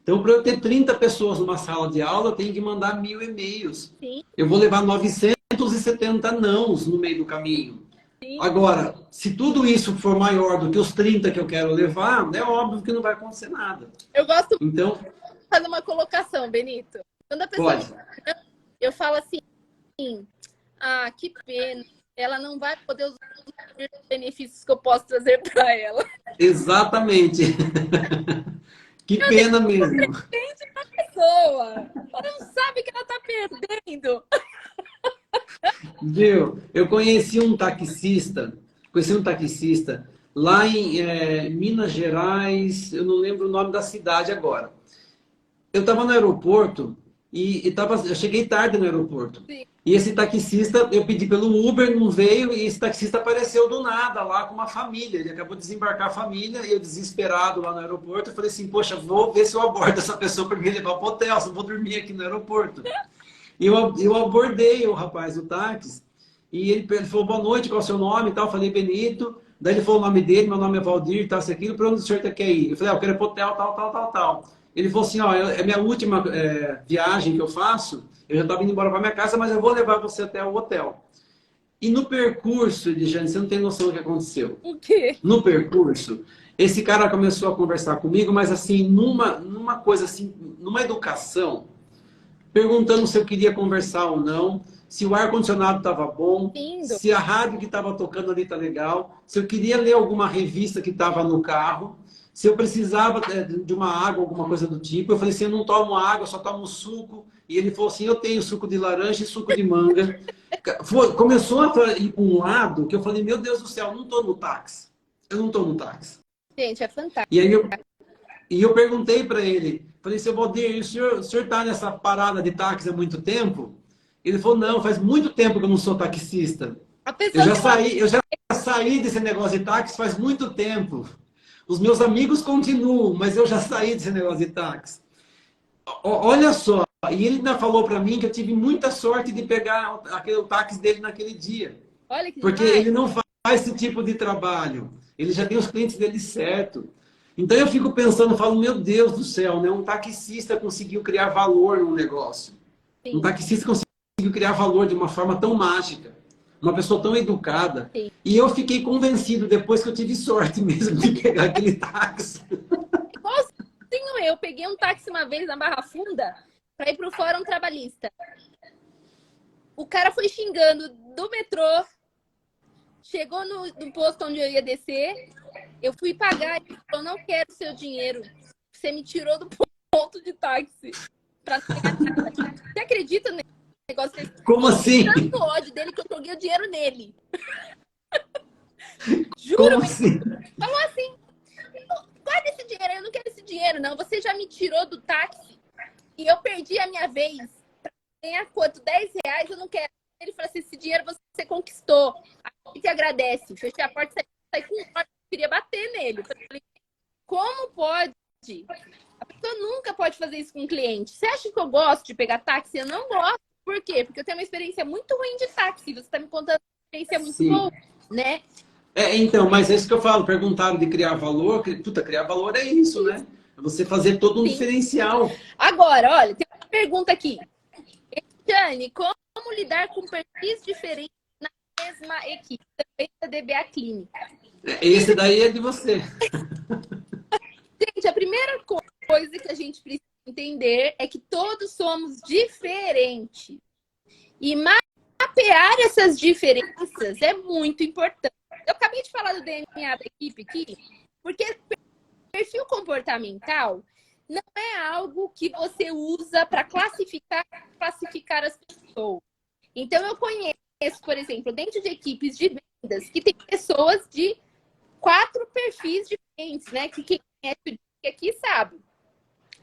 Então, para eu ter 30 pessoas numa sala de aula, eu tenho que mandar 1.000 e-mails. Sim, Eu vou levar 970 nãos no meio do caminho. sim. Agora, se tudo isso for maior do que os 30 que eu quero levar, é óbvio que não vai acontecer nada. Eu gosto de Então, fazer uma colocação, Benito. Quando a pessoa me pode. eu falo assim, ah, que pena, ela não vai poder usar os benefícios que eu posso trazer para ela. Exatamente. Que pena mesmo. Pessoa, ela não sabe que ela está perdendo. Viu? Eu conheci um taxista lá em Minas Gerais, eu não lembro o nome da cidade agora. Eu estava no aeroporto eu cheguei tarde no aeroporto. Sim. E esse taxista, eu pedi pelo Uber, não veio, e esse taxista apareceu do nada lá com uma família. Ele acabou de desembarcar a família, e eu desesperado lá no aeroporto, eu falei assim, poxa, vou ver se eu abordo essa pessoa para me levar para o hotel, se eu vou dormir aqui no aeroporto. E eu abordei o rapaz do táxi, e ele falou, boa noite, qual é o seu nome e tal, eu falei, Benito. Daí ele falou o nome dele, meu nome é Valdir, tal, isso, aquilo, para onde o senhor quer ir? Eu falei, eu quero ir para o hotel, tal, tal, tal, tal. Ele falou assim, ó, é a minha última viagem que eu faço, eu já estava indo embora para minha casa, mas eu vou levar você até o hotel. E no percurso, Ediane, você não tem noção do que aconteceu. O quê? No percurso, esse cara começou a conversar comigo, mas assim, numa coisa assim, numa educação, perguntando se eu queria conversar ou não, se o ar-condicionado estava bom, Lindo. se a rádio que estava tocando ali está legal, se eu queria ler alguma revista que estava no carro, se eu precisava de uma água, alguma coisa do tipo. Eu falei assim, eu não tomo água, eu só tomo suco. E ele falou assim, eu tenho suco de laranja e suco de manga. Começou a ir para um lado que eu falei, meu Deus do céu, eu não estou no táxi. Eu não estou no táxi. Gente, é fantástico. E aí eu perguntei para ele, falei, seu Valdir, o senhor está nessa parada de táxi há muito tempo? Ele falou, não, faz muito tempo que eu não sou taxista. A Eu pessoa já que fala, saí desse negócio de táxi faz muito tempo. Os meus amigos continuam, mas eu já saí desse negócio de táxi. Olha só, e ele ainda falou para mim que eu tive muita sorte de pegar o táxi dele naquele dia. olha que Porque demais. ele não faz esse tipo de trabalho. Ele já tem os clientes dele certo. Então eu fico pensando, falo, meu Deus do céu, né? Um taxista conseguiu criar valor no negócio. Um Sim, taxista conseguiu criar valor de uma forma tão mágica. Uma pessoa tão educada. sim. E eu fiquei convencido depois que eu tive sorte mesmo de pegar aquele táxi. Igualzinho eu peguei um táxi uma vez na Barra Funda para ir para o Fórum Trabalhista. O cara foi xingando do metrô, chegou no posto onde eu ia descer, eu fui pagar e ele falou, não quero seu dinheiro, você me tirou do ponto de táxi para não ganhar nada. Você acredita no negócio desse? Como assim? Tanto ódio dele que eu joguei o dinheiro nele. Juro, Como mas assim? falou assim, guarda esse dinheiro aí, eu não quero esse dinheiro não, você já me tirou do táxi e eu perdi a minha vez. Ganhar quanto? 10 reais, eu não quero. Ele falou assim, esse dinheiro você conquistou. A gente agradece. Fechei a porta e saí com ódio. Eu queria bater nele. Eu falei, como pode? A pessoa nunca pode fazer isso com um cliente. Você acha que eu gosto de pegar táxi? Eu não gosto. Por quê? Porque eu tenho uma experiência muito ruim de táxi. Você está me contando uma experiência muito Sim. boa, né? Então, mas é isso que eu falo. Perguntaram de criar valor. Puta, criar valor é isso, né? É você fazer todo um Sim. diferencial. Agora, olha, tem uma pergunta aqui. Jane, como lidar com perfis diferentes na mesma equipe? Também da DBA Clínica. Esse daí é de você. Gente, a primeira coisa que a gente precisa entender é que todos somos diferentes. E mapear essas diferenças é muito importante. Eu acabei de falar do DNA da equipe aqui, porque perfil comportamental não é algo que você usa para classificar as pessoas. Então, eu conheço, por exemplo, dentro de equipes de vendas, que tem pessoas de 4 perfis diferentes, né? Que quem conhece o dia aqui sabe.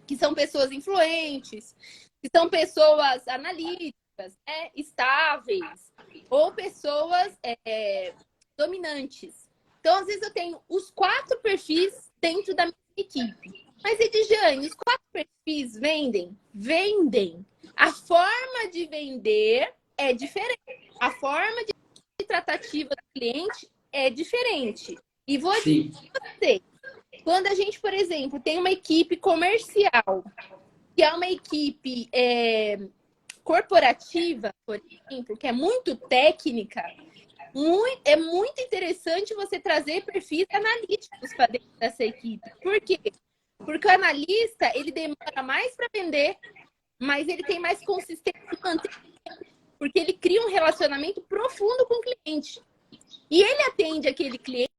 Que são pessoas influentes, que são pessoas analíticas, né? Estáveis, ou pessoas dominantes. Então, às vezes, eu tenho os 4 perfis dentro da minha equipe. Mas, Edjane, os 4 perfis vendem? Vendem. A forma de vender é diferente. A forma de tratativa do cliente é diferente. E vou dizer pra você, quando a gente, por exemplo, tem uma equipe comercial, que é uma equipe corporativa, por exemplo, que é muito técnica, é muito interessante você trazer perfis analíticos para dentro dessa equipe. Por quê? Porque o analista, ele demora mais para vender, mas ele tem mais consistência em manter, porque ele cria um relacionamento profundo com o cliente. E ele atende aquele cliente.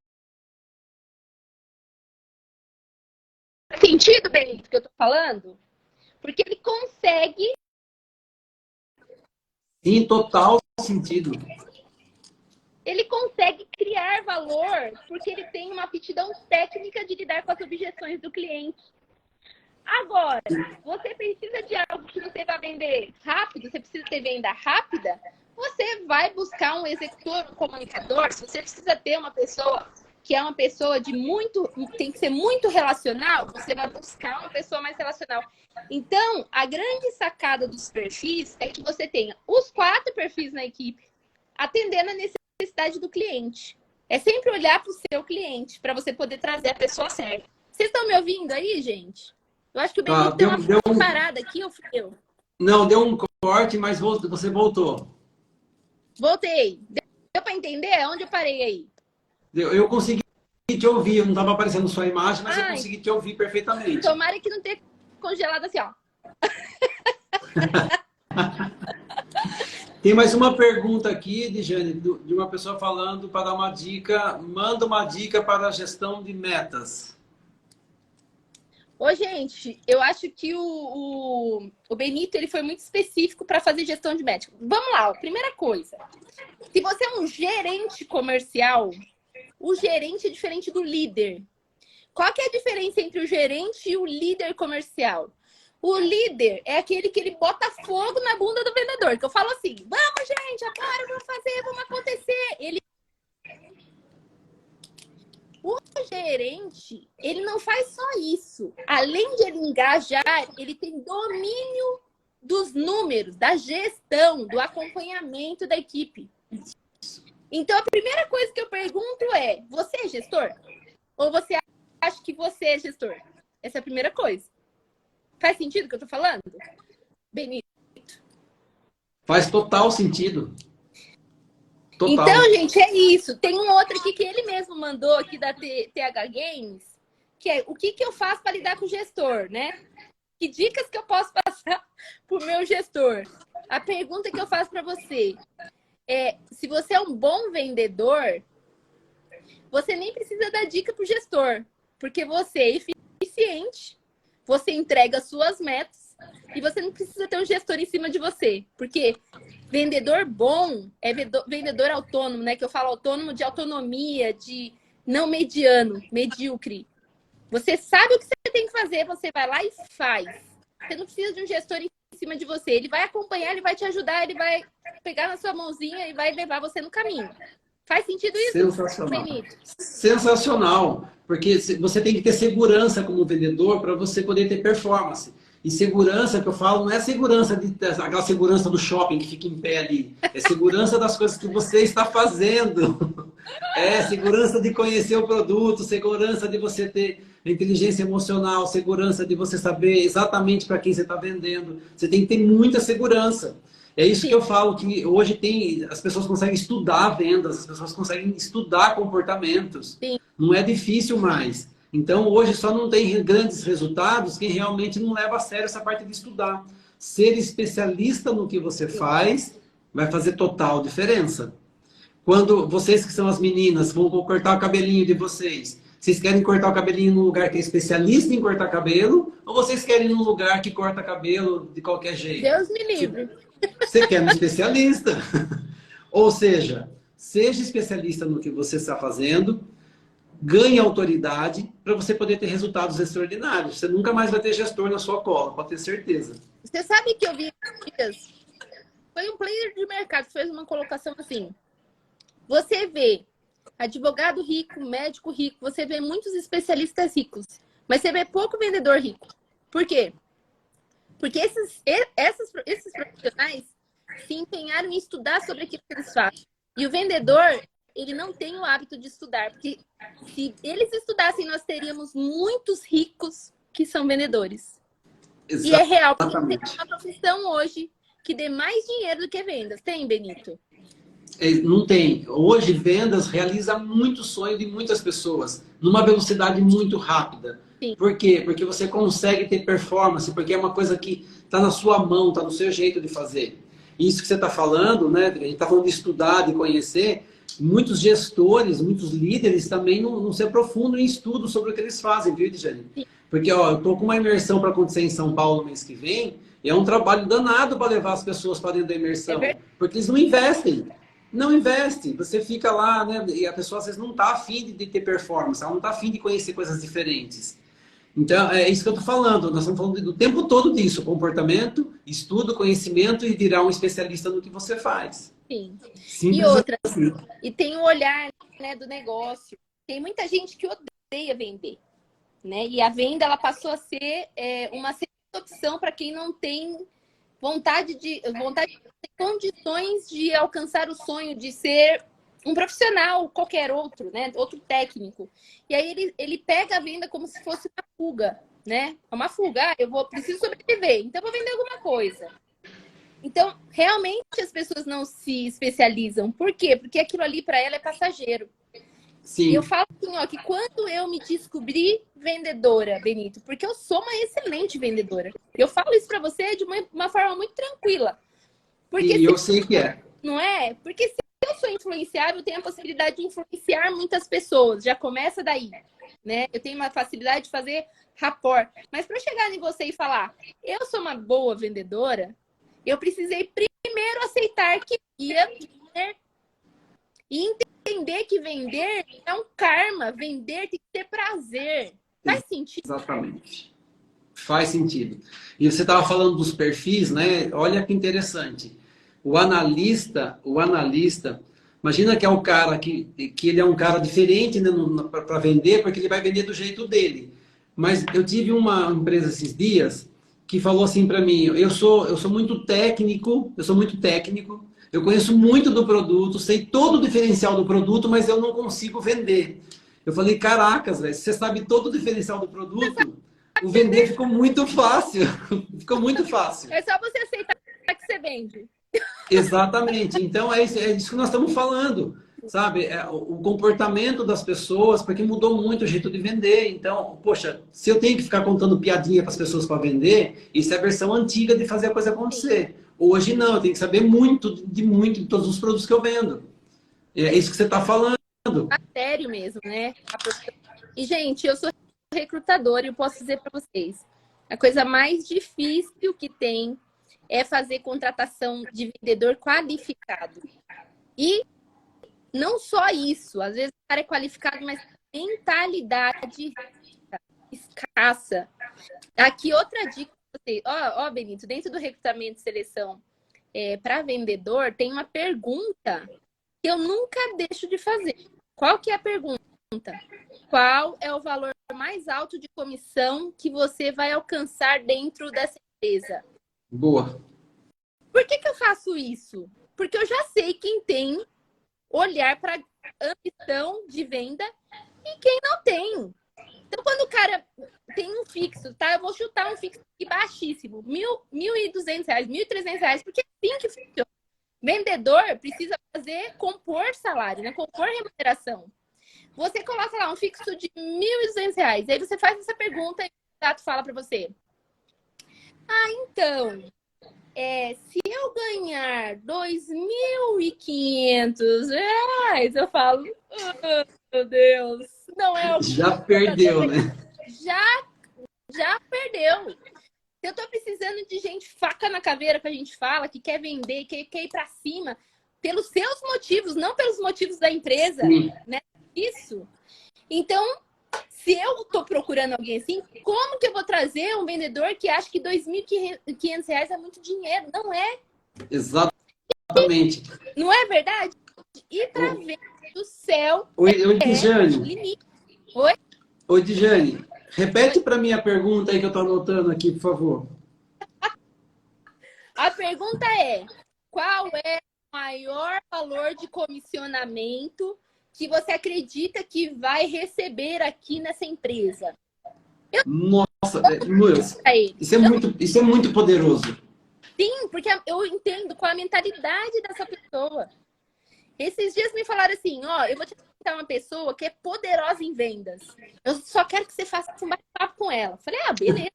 Faz sentido, Benito, que eu estou falando? Porque ele consegue... Sim, total sentido. Ele consegue criar valor porque ele tem uma aptidão técnica de lidar com as objeções do cliente. Agora, você precisa de algo que você vai vender rápido, você precisa ter venda rápida, você vai buscar um executor, um comunicador. Se você precisa ter uma pessoa que é uma pessoa de muito, tem que ser muito relacional, você vai buscar uma pessoa mais relacional. Então, a grande sacada dos perfis é que você tenha os 4 perfis na equipe, atendendo a necessidade do cliente. É sempre olhar para o seu cliente, para você poder trazer a pessoa certa. Vocês estão me ouvindo aí, gente? Eu acho que o Benito deu uma parada aqui, ou fui eu? Não, deu um corte, mas você voltou. Voltei. Deu para entender? Onde eu parei aí? Eu consegui te ouvir, não estava aparecendo sua imagem, mas eu consegui te ouvir perfeitamente. Tomara que não tenha congelado assim, ó. Tem mais uma pergunta aqui, Edjane, de uma pessoa falando para dar uma dica. Manda uma dica para a gestão de metas. Ô, gente, eu acho que o Benito ele foi muito específico para fazer gestão de metas. Vamos lá, ó. Primeira coisa. Se você é um gerente comercial, o gerente é diferente do líder. Qual que é a diferença entre o gerente e o líder comercial? O líder é aquele que ele bota fogo na bunda do vendedor. Que eu falo assim, vamos, gente, agora vamos fazer, vamos acontecer. O gerente, ele não faz só isso. Além de ele engajar, ele tem domínio dos números, da gestão, do acompanhamento da equipe. Então, a primeira coisa que eu pergunto é, você é gestor? Ou você acha que você é gestor? Essa é a primeira coisa. Faz sentido o que eu tô falando? Benito? Faz total sentido. Total. Então, gente, é isso. Tem um outro aqui que ele mesmo mandou aqui da TH Games, que é o que eu faço para lidar com o gestor, né? Que dicas que eu posso passar para o meu gestor? A pergunta que eu faço para você é, se você é um bom vendedor, você nem precisa dar dica para o gestor, porque você é eficiente, você entrega as suas metas e você não precisa ter um gestor em cima de você. Porque vendedor bom é vendedor autônomo, né? Que eu falo autônomo de autonomia, de não mediano, medíocre. Você sabe o que você tem que fazer, você vai lá e faz. Você não precisa de um gestor em cima de você. Ele vai acompanhar, ele vai te ajudar, ele vai pegar na sua mãozinha e vai levar você no caminho. Faz sentido isso? Sensacional. Sensacional. Porque você tem que ter segurança como vendedor para você poder ter performance. E segurança que eu falo não é segurança aquela segurança do shopping que fica em pé ali. É segurança das coisas que você está fazendo. É segurança de conhecer o produto, segurança de você ter inteligência emocional, segurança de você saber exatamente para quem você está vendendo. Você tem que ter muita segurança. É isso que eu falo, que hoje as pessoas conseguem estudar vendas, as pessoas conseguem estudar comportamentos. Sim. Não é difícil mais. Então, hoje só não tem grandes resultados quem realmente não leva a sério essa parte de estudar. Ser especialista no que você faz vai fazer total diferença. Quando vocês que são as meninas vão cortar o cabelinho de vocês, vocês querem cortar o cabelinho num lugar que é especialista em cortar cabelo? Ou vocês querem num lugar que corta cabelo de qualquer jeito? Deus me livre. Você quer um especialista. Ou seja, seja especialista no que você está fazendo, ganhe autoridade para você poder ter resultados extraordinários. Você nunca mais vai ter gestor na sua cola, pode ter certeza. Você sabe que eu vi dias? Foi um player de mercado que fez uma colocação assim. Você vê Advogado rico, médico rico, você vê muitos especialistas ricos, mas você vê pouco vendedor rico. Por quê? Porque esses profissionais se empenharam em estudar sobre aquilo que eles fazem. E o vendedor, ele não tem o hábito de estudar, porque se eles estudassem, nós teríamos muitos ricos que são vendedores. Exatamente. E é real, porque tem uma profissão hoje que dê mais dinheiro do que vendas. Tem, Benito? Não tem. Hoje, vendas realiza muito sonho de muitas pessoas, numa velocidade muito rápida. Sim. Por quê? Porque você consegue ter performance, porque é uma coisa que está na sua mão, está no seu jeito de fazer. Isso que você está falando, né? A gente está falando de estudar, de conhecer. Muitos gestores, muitos líderes também não se aprofundam em estudo sobre o que eles fazem, viu, Edjane? Porque ó, eu estou com uma imersão para acontecer em São Paulo no mês que vem, e é um trabalho danado para levar as pessoas para dentro da imersão, porque eles não investem. Não investe, você fica lá, né? E a pessoa às vezes não está afim de ter performance, ela não está afim de conhecer coisas diferentes. Então, é isso que eu estou falando. Nós estamos falando do tempo todo disso: comportamento, estudo, conhecimento e virar um especialista no que você faz. Sim. Simples E outra, assim. E tem o olhar, né, do negócio. Tem muita gente que odeia vender, né? E a venda, ela passou a ser uma segunda opção para quem não tem vontade de condições de alcançar o sonho de ser um profissional, qualquer outro, né? Outro técnico. E aí ele pega a venda como se fosse uma fuga, né? É uma fuga, preciso sobreviver, então eu vou vender alguma coisa. Então, realmente as pessoas não se especializam. Por quê? Porque aquilo ali para ela é passageiro. Sim. Eu falo assim, ó, que quando eu me descobri vendedora, Benito, porque eu sou uma excelente vendedora. Eu falo isso para você de uma forma muito tranquila. Porque eu sei que é. Não é? Porque se eu sou influenciável, eu tenho a possibilidade de influenciar muitas pessoas. Já começa daí, né? Eu tenho uma facilidade de fazer rapport. Mas para chegar em você e falar, eu sou uma boa vendedora, eu precisei primeiro aceitar que ia vender e entender que vender é um karma. Vender tem que ter prazer. Faz sentido? Exatamente. Faz sentido. E você estava falando dos perfis, né? Olha que interessante. O analista, imagina que é um cara que ele é um cara diferente, né, para vender, porque ele vai vender do jeito dele. Mas eu tive uma empresa esses dias que falou assim para mim: eu sou muito técnico, eu conheço muito do produto, sei todo o diferencial do produto, mas eu não consigo vender. Eu falei: caracas, velho, você sabe todo o diferencial do produto? O vender ficou muito fácil. Ficou muito fácil. É só você aceitar que você vende. Exatamente. Então é isso que nós estamos falando, sabe? O comportamento das pessoas, porque mudou muito o jeito de vender. Então, poxa, se eu tenho que ficar contando piadinha para as pessoas para vender, isso é a versão antiga de fazer a coisa acontecer. Hoje não, eu tenho que saber muito de todos os produtos que eu vendo. É isso que você está falando. A sério mesmo, né? E, gente, eu sou recrutadora e eu posso dizer para vocês, a coisa mais difícil que tem é fazer contratação de vendedor qualificado. E não só isso, às vezes o cara é qualificado, mas mentalidade escassa. Aqui outra dica para vocês. Ó, Benito, dentro do recrutamento e seleção para vendedor, tem uma pergunta que eu nunca deixo de fazer. Qual que é a pergunta? Qual é o valor mais alto de comissão que você vai alcançar dentro dessa empresa? Boa. Por que eu faço isso? Porque eu já sei quem tem olhar para ambição de venda e quem não tem. Então, quando o cara tem um fixo, tá? Eu vou chutar um fixo baixíssimo, R$1.200, R$1.300, porque é assim que funciona. Vendedor precisa compor salário, né? Compor remuneração. Você coloca lá um fixo de R$1.200, aí você faz essa pergunta e o candidato fala para você: então, se eu ganhar R$2.500, eu falo, oh, meu Deus, não é o que já perdeu, né? Já perdeu. Eu tô precisando de gente faca na caveira, que a gente fala, que quer vender, que quer ir para cima, pelos seus motivos, não pelos motivos da empresa, né? Isso. Então, se eu tô procurando alguém assim, como que eu vou trazer um vendedor que acha que R$2.500 é muito dinheiro? Não é. Exatamente. Não é verdade? E para vender, do céu Oi, é Dijane. limite. Oi? Oi, Dijane. Repete para mim a pergunta aí que eu estou anotando aqui, por favor. A pergunta é: qual é o maior valor de comissionamento que você acredita que vai receber aqui nessa empresa? Nossa, Luiz, Para ele. isso é muito poderoso. Sim, porque eu entendo qual é a mentalidade dessa pessoa. Esses dias me falaram assim, ó, eu vou te apresentar uma pessoa que é poderosa em vendas. Eu só quero que você faça um bate-papo com ela. Falei, ah, beleza.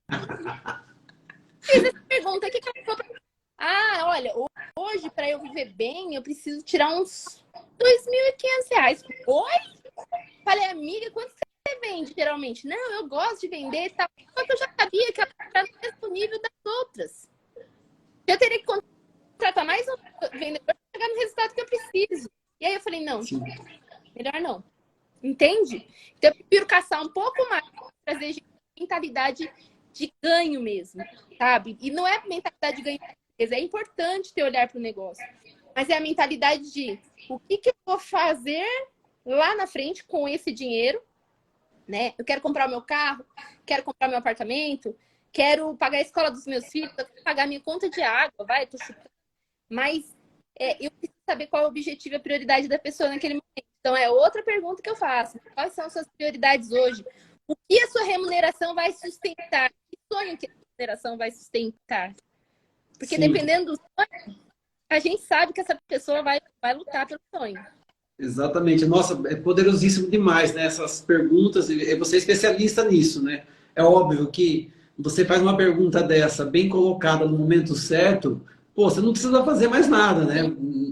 Fiz essa pergunta, o que ela falou pra mim? Ah, olha, hoje para eu viver bem, eu preciso tirar uns R$ 2.500. Oi? Falei, amiga, quanto você vende geralmente? Não, eu gosto de vender e tal. Só que eu já sabia que ela era no mesmo nível das outras. Eu teria que contratar mais um vendedor para chegar no resultado que eu preciso. E aí eu falei, não, Sim. melhor não. Entende? Então eu prefiro caçar um pouco mais, trazer mentalidade de ganho mesmo, sabe? E não é mentalidade de ganho, é importante ter olhar para o negócio. Mas é a mentalidade de o que eu vou fazer lá na frente com esse dinheiro, né? Eu quero comprar o meu carro, quero comprar meu apartamento, quero pagar a escola dos meus filhos, pagar minha conta de água, vai, tô chutando. Mas eu preciso saber qual é o objetivo e a prioridade da pessoa naquele momento. Então, é outra pergunta que eu faço. Quais são as suas prioridades hoje? O que a sua remuneração vai sustentar? Que sonho que a remuneração vai sustentar? Porque Sim. dependendo do sonho, a gente sabe que essa pessoa vai lutar pelo sonho. Exatamente. Nossa, é poderosíssimo demais, né? Essas perguntas, você é especialista nisso, né? É óbvio que você faz uma pergunta dessa bem colocada no momento certo, pô, você não precisa fazer mais nada, né?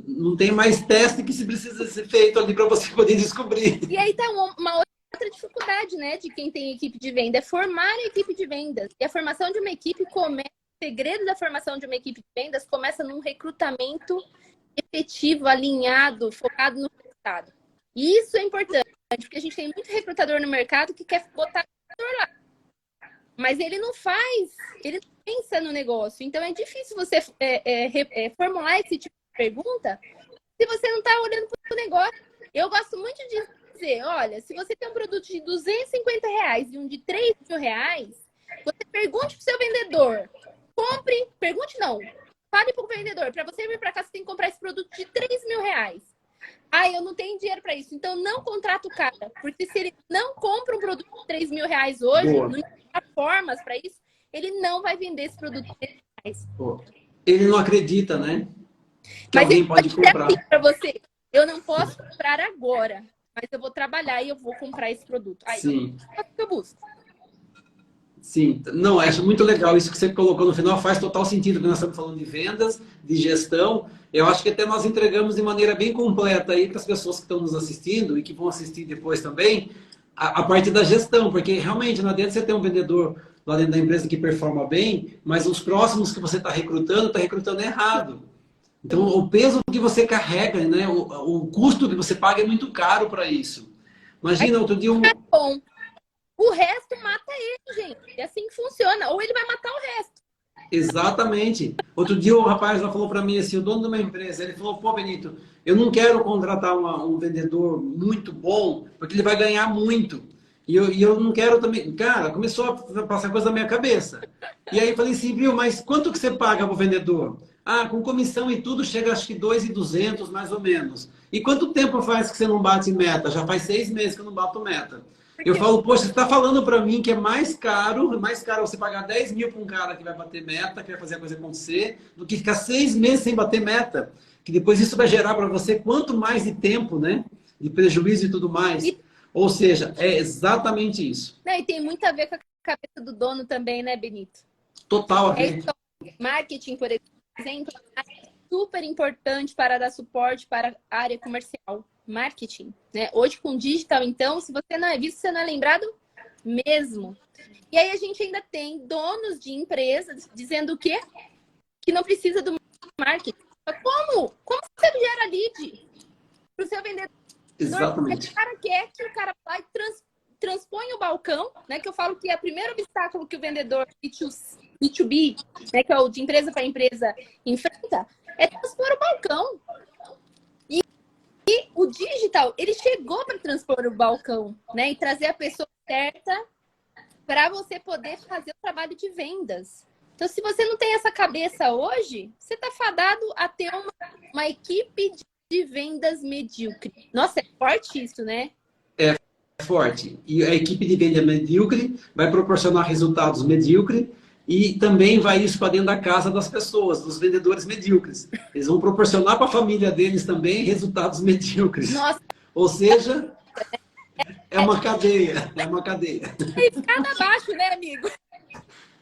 Não tem mais teste que se precisa ser feito ali para você poder descobrir. E aí tá uma outra dificuldade, né, de quem tem equipe de venda, é formar a equipe de vendas. E a formação de uma equipe começa, o segredo da formação de uma equipe de vendas começa num recrutamento efetivo, alinhado, focado no resultado. E isso é importante, porque a gente tem muito recrutador no mercado que quer botar lá, mas ele não faz, ele não pensa no negócio. Então é difícil você formular esse tipo de pergunta se você não está olhando para o negócio. Eu gosto muito de dizer, olha, se você tem um produto de R$ 250 e um de R$ 3.000, você pergunte para o seu vendedor, compre, pergunte não, fale para o vendedor, para você vir para cá, você tem que comprar esse produto de R$ 3.000. Ah, eu não tenho dinheiro para isso, então não contrata o cara, porque se ele não compra um produto de R$ 3.000 hoje, Boa. não encontra formas para isso, ele não vai vender esse produto de R$ 3.000. Pô, ele não acredita, né? Que Mas ele alguém pode pode dizer comprar. assim para você, eu não posso comprar agora, mas eu vou trabalhar e eu vou comprar esse produto. Aí, Sim. é o que eu busco. Sim, não, acho muito legal isso que você colocou no final, faz total sentido, porque nós estamos falando de vendas, de gestão. Eu acho que até nós entregamos de maneira bem completa aí para as pessoas que estão nos assistindo e que vão assistir depois também, a parte da gestão, porque realmente não adianta você ter um vendedor lá dentro da empresa que performa bem, mas os próximos que você está recrutando errado. Então, o peso que você carrega, né, o custo que você paga é muito caro para isso. Aí, Imagina, outro dia bom, o resto mata ele, gente. É assim que funciona. Ou ele vai matar o resto. Exatamente. Outro dia o rapaz lá falou para mim assim, o dono de uma empresa, ele falou, pô, Benito, eu não quero contratar um vendedor muito bom, porque ele vai ganhar muito. E eu não quero também... Cara, começou a passar coisa na minha cabeça. E aí eu falei assim, viu, mas quanto que você paga pro vendedor? Ah, com comissão e tudo, chega acho que 2.200, mais ou menos. E quanto tempo faz que você não bate meta? Já faz 6 meses que eu não bato meta. Eu Porque falo, poxa, você está falando para mim que é mais caro você pagar 10 mil para um cara que vai bater meta, que vai fazer a coisa acontecer, do que ficar 6 meses sem bater meta. Que depois isso vai gerar para você quanto mais de tempo, né? De prejuízo e tudo mais. e, Ou seja, é exatamente isso. né, e tem muito a ver com a cabeça do dono também, né, Benito? Total a É ver. isso. Marketing, por exemplo, é super importante para dar suporte para a área comercial. Marketing, né? Hoje com digital, então, se você não é visto, você não é lembrado mesmo. E aí a gente ainda tem donos de empresas dizendo o quê? Que não precisa do marketing. Como você gera lead para o seu vendedor? Exatamente. O cara quer que o cara vai e transpõe o balcão, né? Que eu falo que é o primeiro obstáculo que o vendedor B2B, né, que é o de empresa para empresa, enfrenta, é transpor o balcão. E o digital, ele chegou para transpor o balcão, né? E trazer a pessoa certa para você poder fazer o trabalho de vendas. Então, se você não tem essa cabeça hoje, você está fadado a ter uma equipe de vendas medíocre. Nossa, é forte isso, né? É forte. E a equipe de venda medíocre vai proporcionar resultados medíocres e também vai isso para dentro da casa das pessoas, dos vendedores medíocres. Eles vão proporcionar para a família deles também resultados medíocres. Nossa, Ou seja, é uma cadeia. É uma cadeia. é escada abaixo, né, amigo?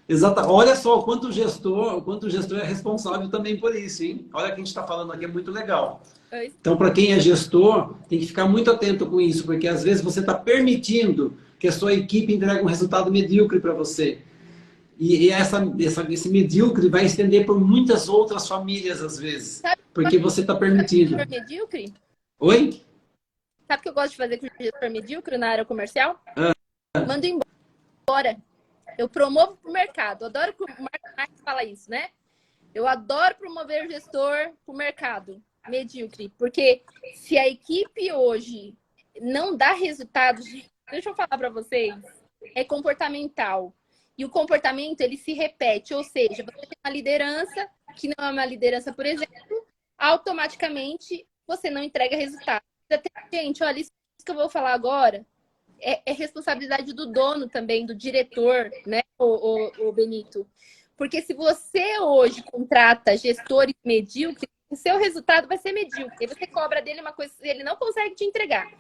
Exato. Olha só o quanto o gestor é responsável também por isso, hein? Olha o que a gente está falando aqui, é muito legal. Então, para quem é gestor, tem que ficar muito atento com isso, porque às vezes você está permitindo que a sua equipe entregue um resultado medíocre para você. E esse medíocre vai estender por muitas outras famílias, às vezes, Sabe porque você está permitindo. gestor medíocre? Oi? Sabe o que eu gosto de fazer com o gestor medíocre na área comercial? Ah. Mando embora. Eu promovo para o mercado. Eu adoro que o Marcos fala isso, né? Eu adoro promover o gestor para o mercado medíocre. Porque se a equipe hoje não dá resultados, deixa eu falar para vocês, é comportamental. E o comportamento, ele se repete. Ou seja, você tem uma liderança que não é uma liderança, por exemplo, automaticamente você não entrega resultado. Gente, olha, isso que eu vou falar agora é responsabilidade do dono também, do diretor, né, o Benito? Porque se você hoje contrata gestores medíocres, o seu resultado vai ser medíocre. E você cobra dele uma coisa que ele não consegue te entregar.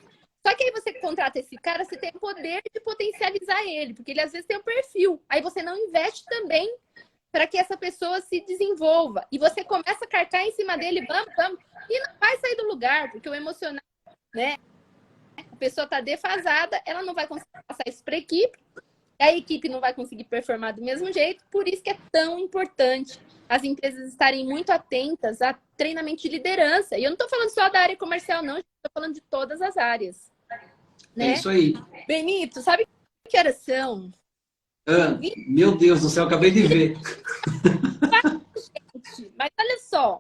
Só que aí você contrata esse cara, você tem o poder de potencializar ele, porque ele às vezes tem um perfil. Aí você não investe também para que essa pessoa se desenvolva. E você começa a carcar em cima dele, vamos, e não vai sair do lugar, porque o emocional, né? A pessoa está defasada, ela não vai conseguir passar isso para a equipe não vai conseguir performar do mesmo jeito, por isso que é tão importante as empresas estarem muito atentas a treinamento de liderança. E eu não estou falando só da área comercial, não, estou falando de todas as áreas. Né? É isso aí. Benito, sabe que horas são? Meu Deus do céu, acabei de ver. Mas olha só,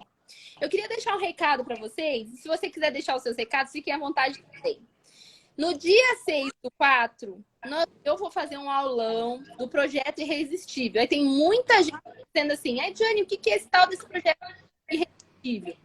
eu queria deixar um recado para vocês. Se você quiser deixar os seus recados, fiquem à vontade também. No dia 6/4, eu vou fazer um aulão do projeto Irresistível. Aí tem muita gente dizendo assim, Jane, o que é esse tal desse projeto Irresistível?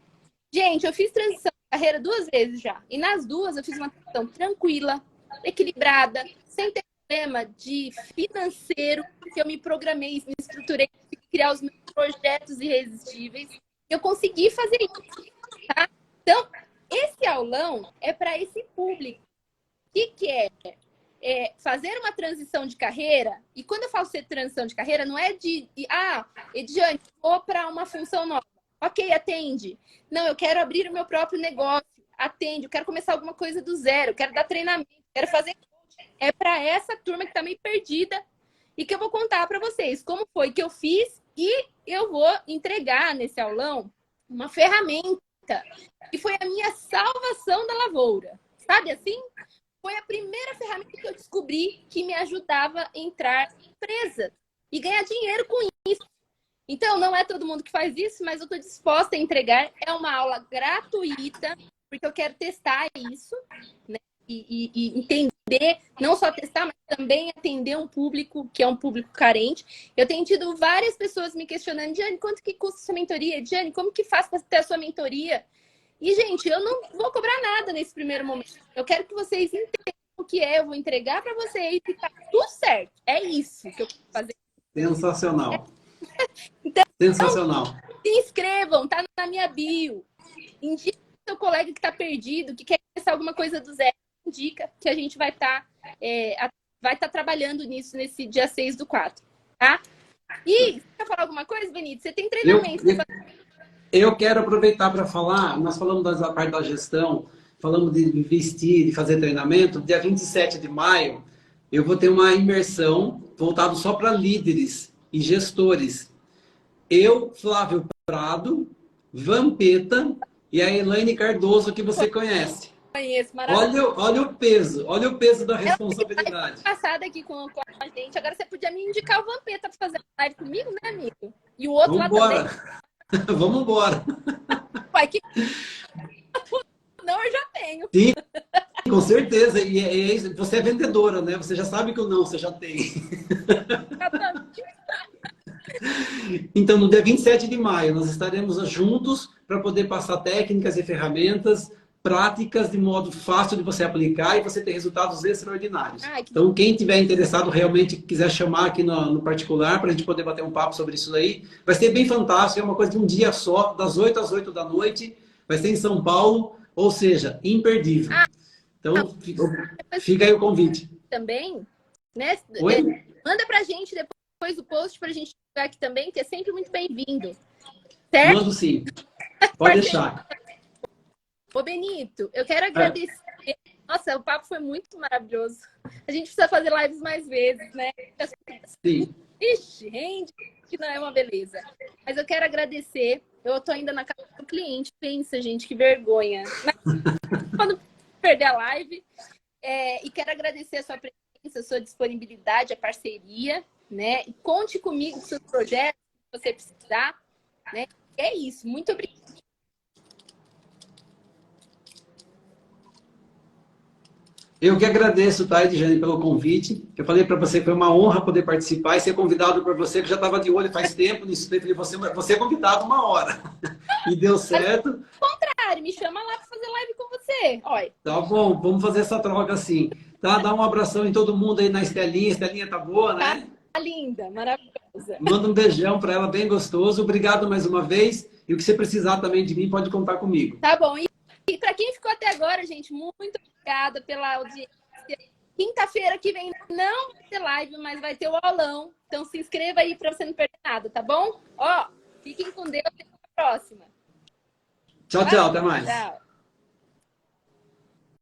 Gente, eu fiz transição de carreira 2 vezes já. E nas 2 eu fiz uma transição tranquila, equilibrada, sem ter problema de financeiro, porque eu me programei, me estruturei, criar os meus projetos irresistíveis. Eu consegui fazer isso, tá? Então, esse aulão é para esse público. O que é fazer uma transição de carreira? E quando eu falo ser transição de carreira, não é Ediane, vou para uma função nova. Ok, atende. Não, eu quero abrir o meu próprio negócio. Atende. Eu quero começar alguma coisa do zero. Quero dar treinamento. Quero fazer coaching. É para essa turma que está meio perdida e que eu vou contar para vocês como foi que eu fiz e eu vou entregar nesse aulão uma ferramenta que foi a minha salvação da lavoura. Sabe assim? Foi a primeira ferramenta que eu descobri que me ajudava a entrar em empresa e ganhar dinheiro com isso. Então, não é todo mundo que faz isso, mas eu estou disposta a entregar. É uma aula gratuita, porque eu quero testar isso, né? E entender, não só testar, mas também atender um público que é um público carente. Eu tenho tido várias pessoas me questionando, Diane, quanto que custa a sua mentoria? Diane, como que faz para ter a sua mentoria? E, gente, eu não vou cobrar nada nesse primeiro momento. Eu quero que vocês entendam o que é, eu vou entregar para vocês e tá tudo certo. É isso que eu quero fazer. Sensacional. Então, sensacional. Se inscrevam, tá na minha bio. Indica o seu colega que tá perdido, que quer começar alguma coisa do zero. Indica que a gente vai estar trabalhando nisso nesse dia 6/4, tá? E, você quer falar alguma coisa, Benito? Você tem treinamento para fazer? Eu quero aproveitar para falar, nós falamos da parte da gestão, falamos de investir, de fazer treinamento. Dia 27 de maio, eu vou ter uma imersão voltada só para líderes e gestores. Eu, Flávio Prado, Vampeta e a Elaine Cardoso, que você conhece. Conheço, maravilhoso. Olha o peso da responsabilidade. Passada aqui com a gente. Agora você podia me indicar o Vampeta para fazer live comigo, né, amigo? E o outro Vamos lá embora. também. Vamos embora. Uai, que não eu já tenho. Sim, com certeza. Você é vendedora, né? Você já sabe que o não você já tem. Então, no dia 27 de maio, nós estaremos juntos para poder passar técnicas e ferramentas práticas de modo fácil de você aplicar e você ter resultados extraordinários. Então, quem tiver interessado, realmente quiser chamar aqui no particular para a gente poder bater um papo sobre isso aí, vai ser bem fantástico, é uma coisa de um dia só, das 8 às 8 da noite, vai ser em São Paulo, ou seja, imperdível. Então, fica aí o convite. Também, né? Oi? Manda pra gente depois do post pra gente ficar aqui também, que é sempre muito bem-vindo. Certo? Mando sim. Pode deixar. Ô, Benito, eu quero agradecer. Nossa, o papo foi muito maravilhoso. A gente precisa fazer lives mais vezes, né? Sim. Ixi, rende, que não é uma beleza. Mas eu quero agradecer. Eu tô ainda na casa do cliente. Pensa, gente, que vergonha. Mas, quando perder a live. E quero agradecer a sua presença, a sua disponibilidade, a parceria, né? E conte comigo com seus projetos, se você precisar, né? É isso. Muito obrigada. Eu que agradeço, tá, Edjane, pelo convite. Eu falei para você que foi uma honra poder participar e ser convidado por você, que já estava de olho faz tempo nisso. Eu falei, você é convidado uma hora. E deu certo. Ao contrário, me chama lá para fazer live com você. Olha. Tá bom, vamos fazer essa troca assim. Tá? Dá um abração em todo mundo aí na Estelinha. Estelinha tá boa, né? Tá linda, maravilhosa. Manda um beijão para ela, bem gostoso. Obrigado mais uma vez. E o que você precisar também de mim, pode contar comigo. Tá bom. E para quem ficou até agora, gente, muito obrigada pela audiência. Quinta-feira que vem não vai ter live, mas vai ter o aulão. Então se inscreva aí para você não perder nada, tá bom? Ó, fiquem com Deus e até a próxima. Tchau, tchau. Até mais. Tchau.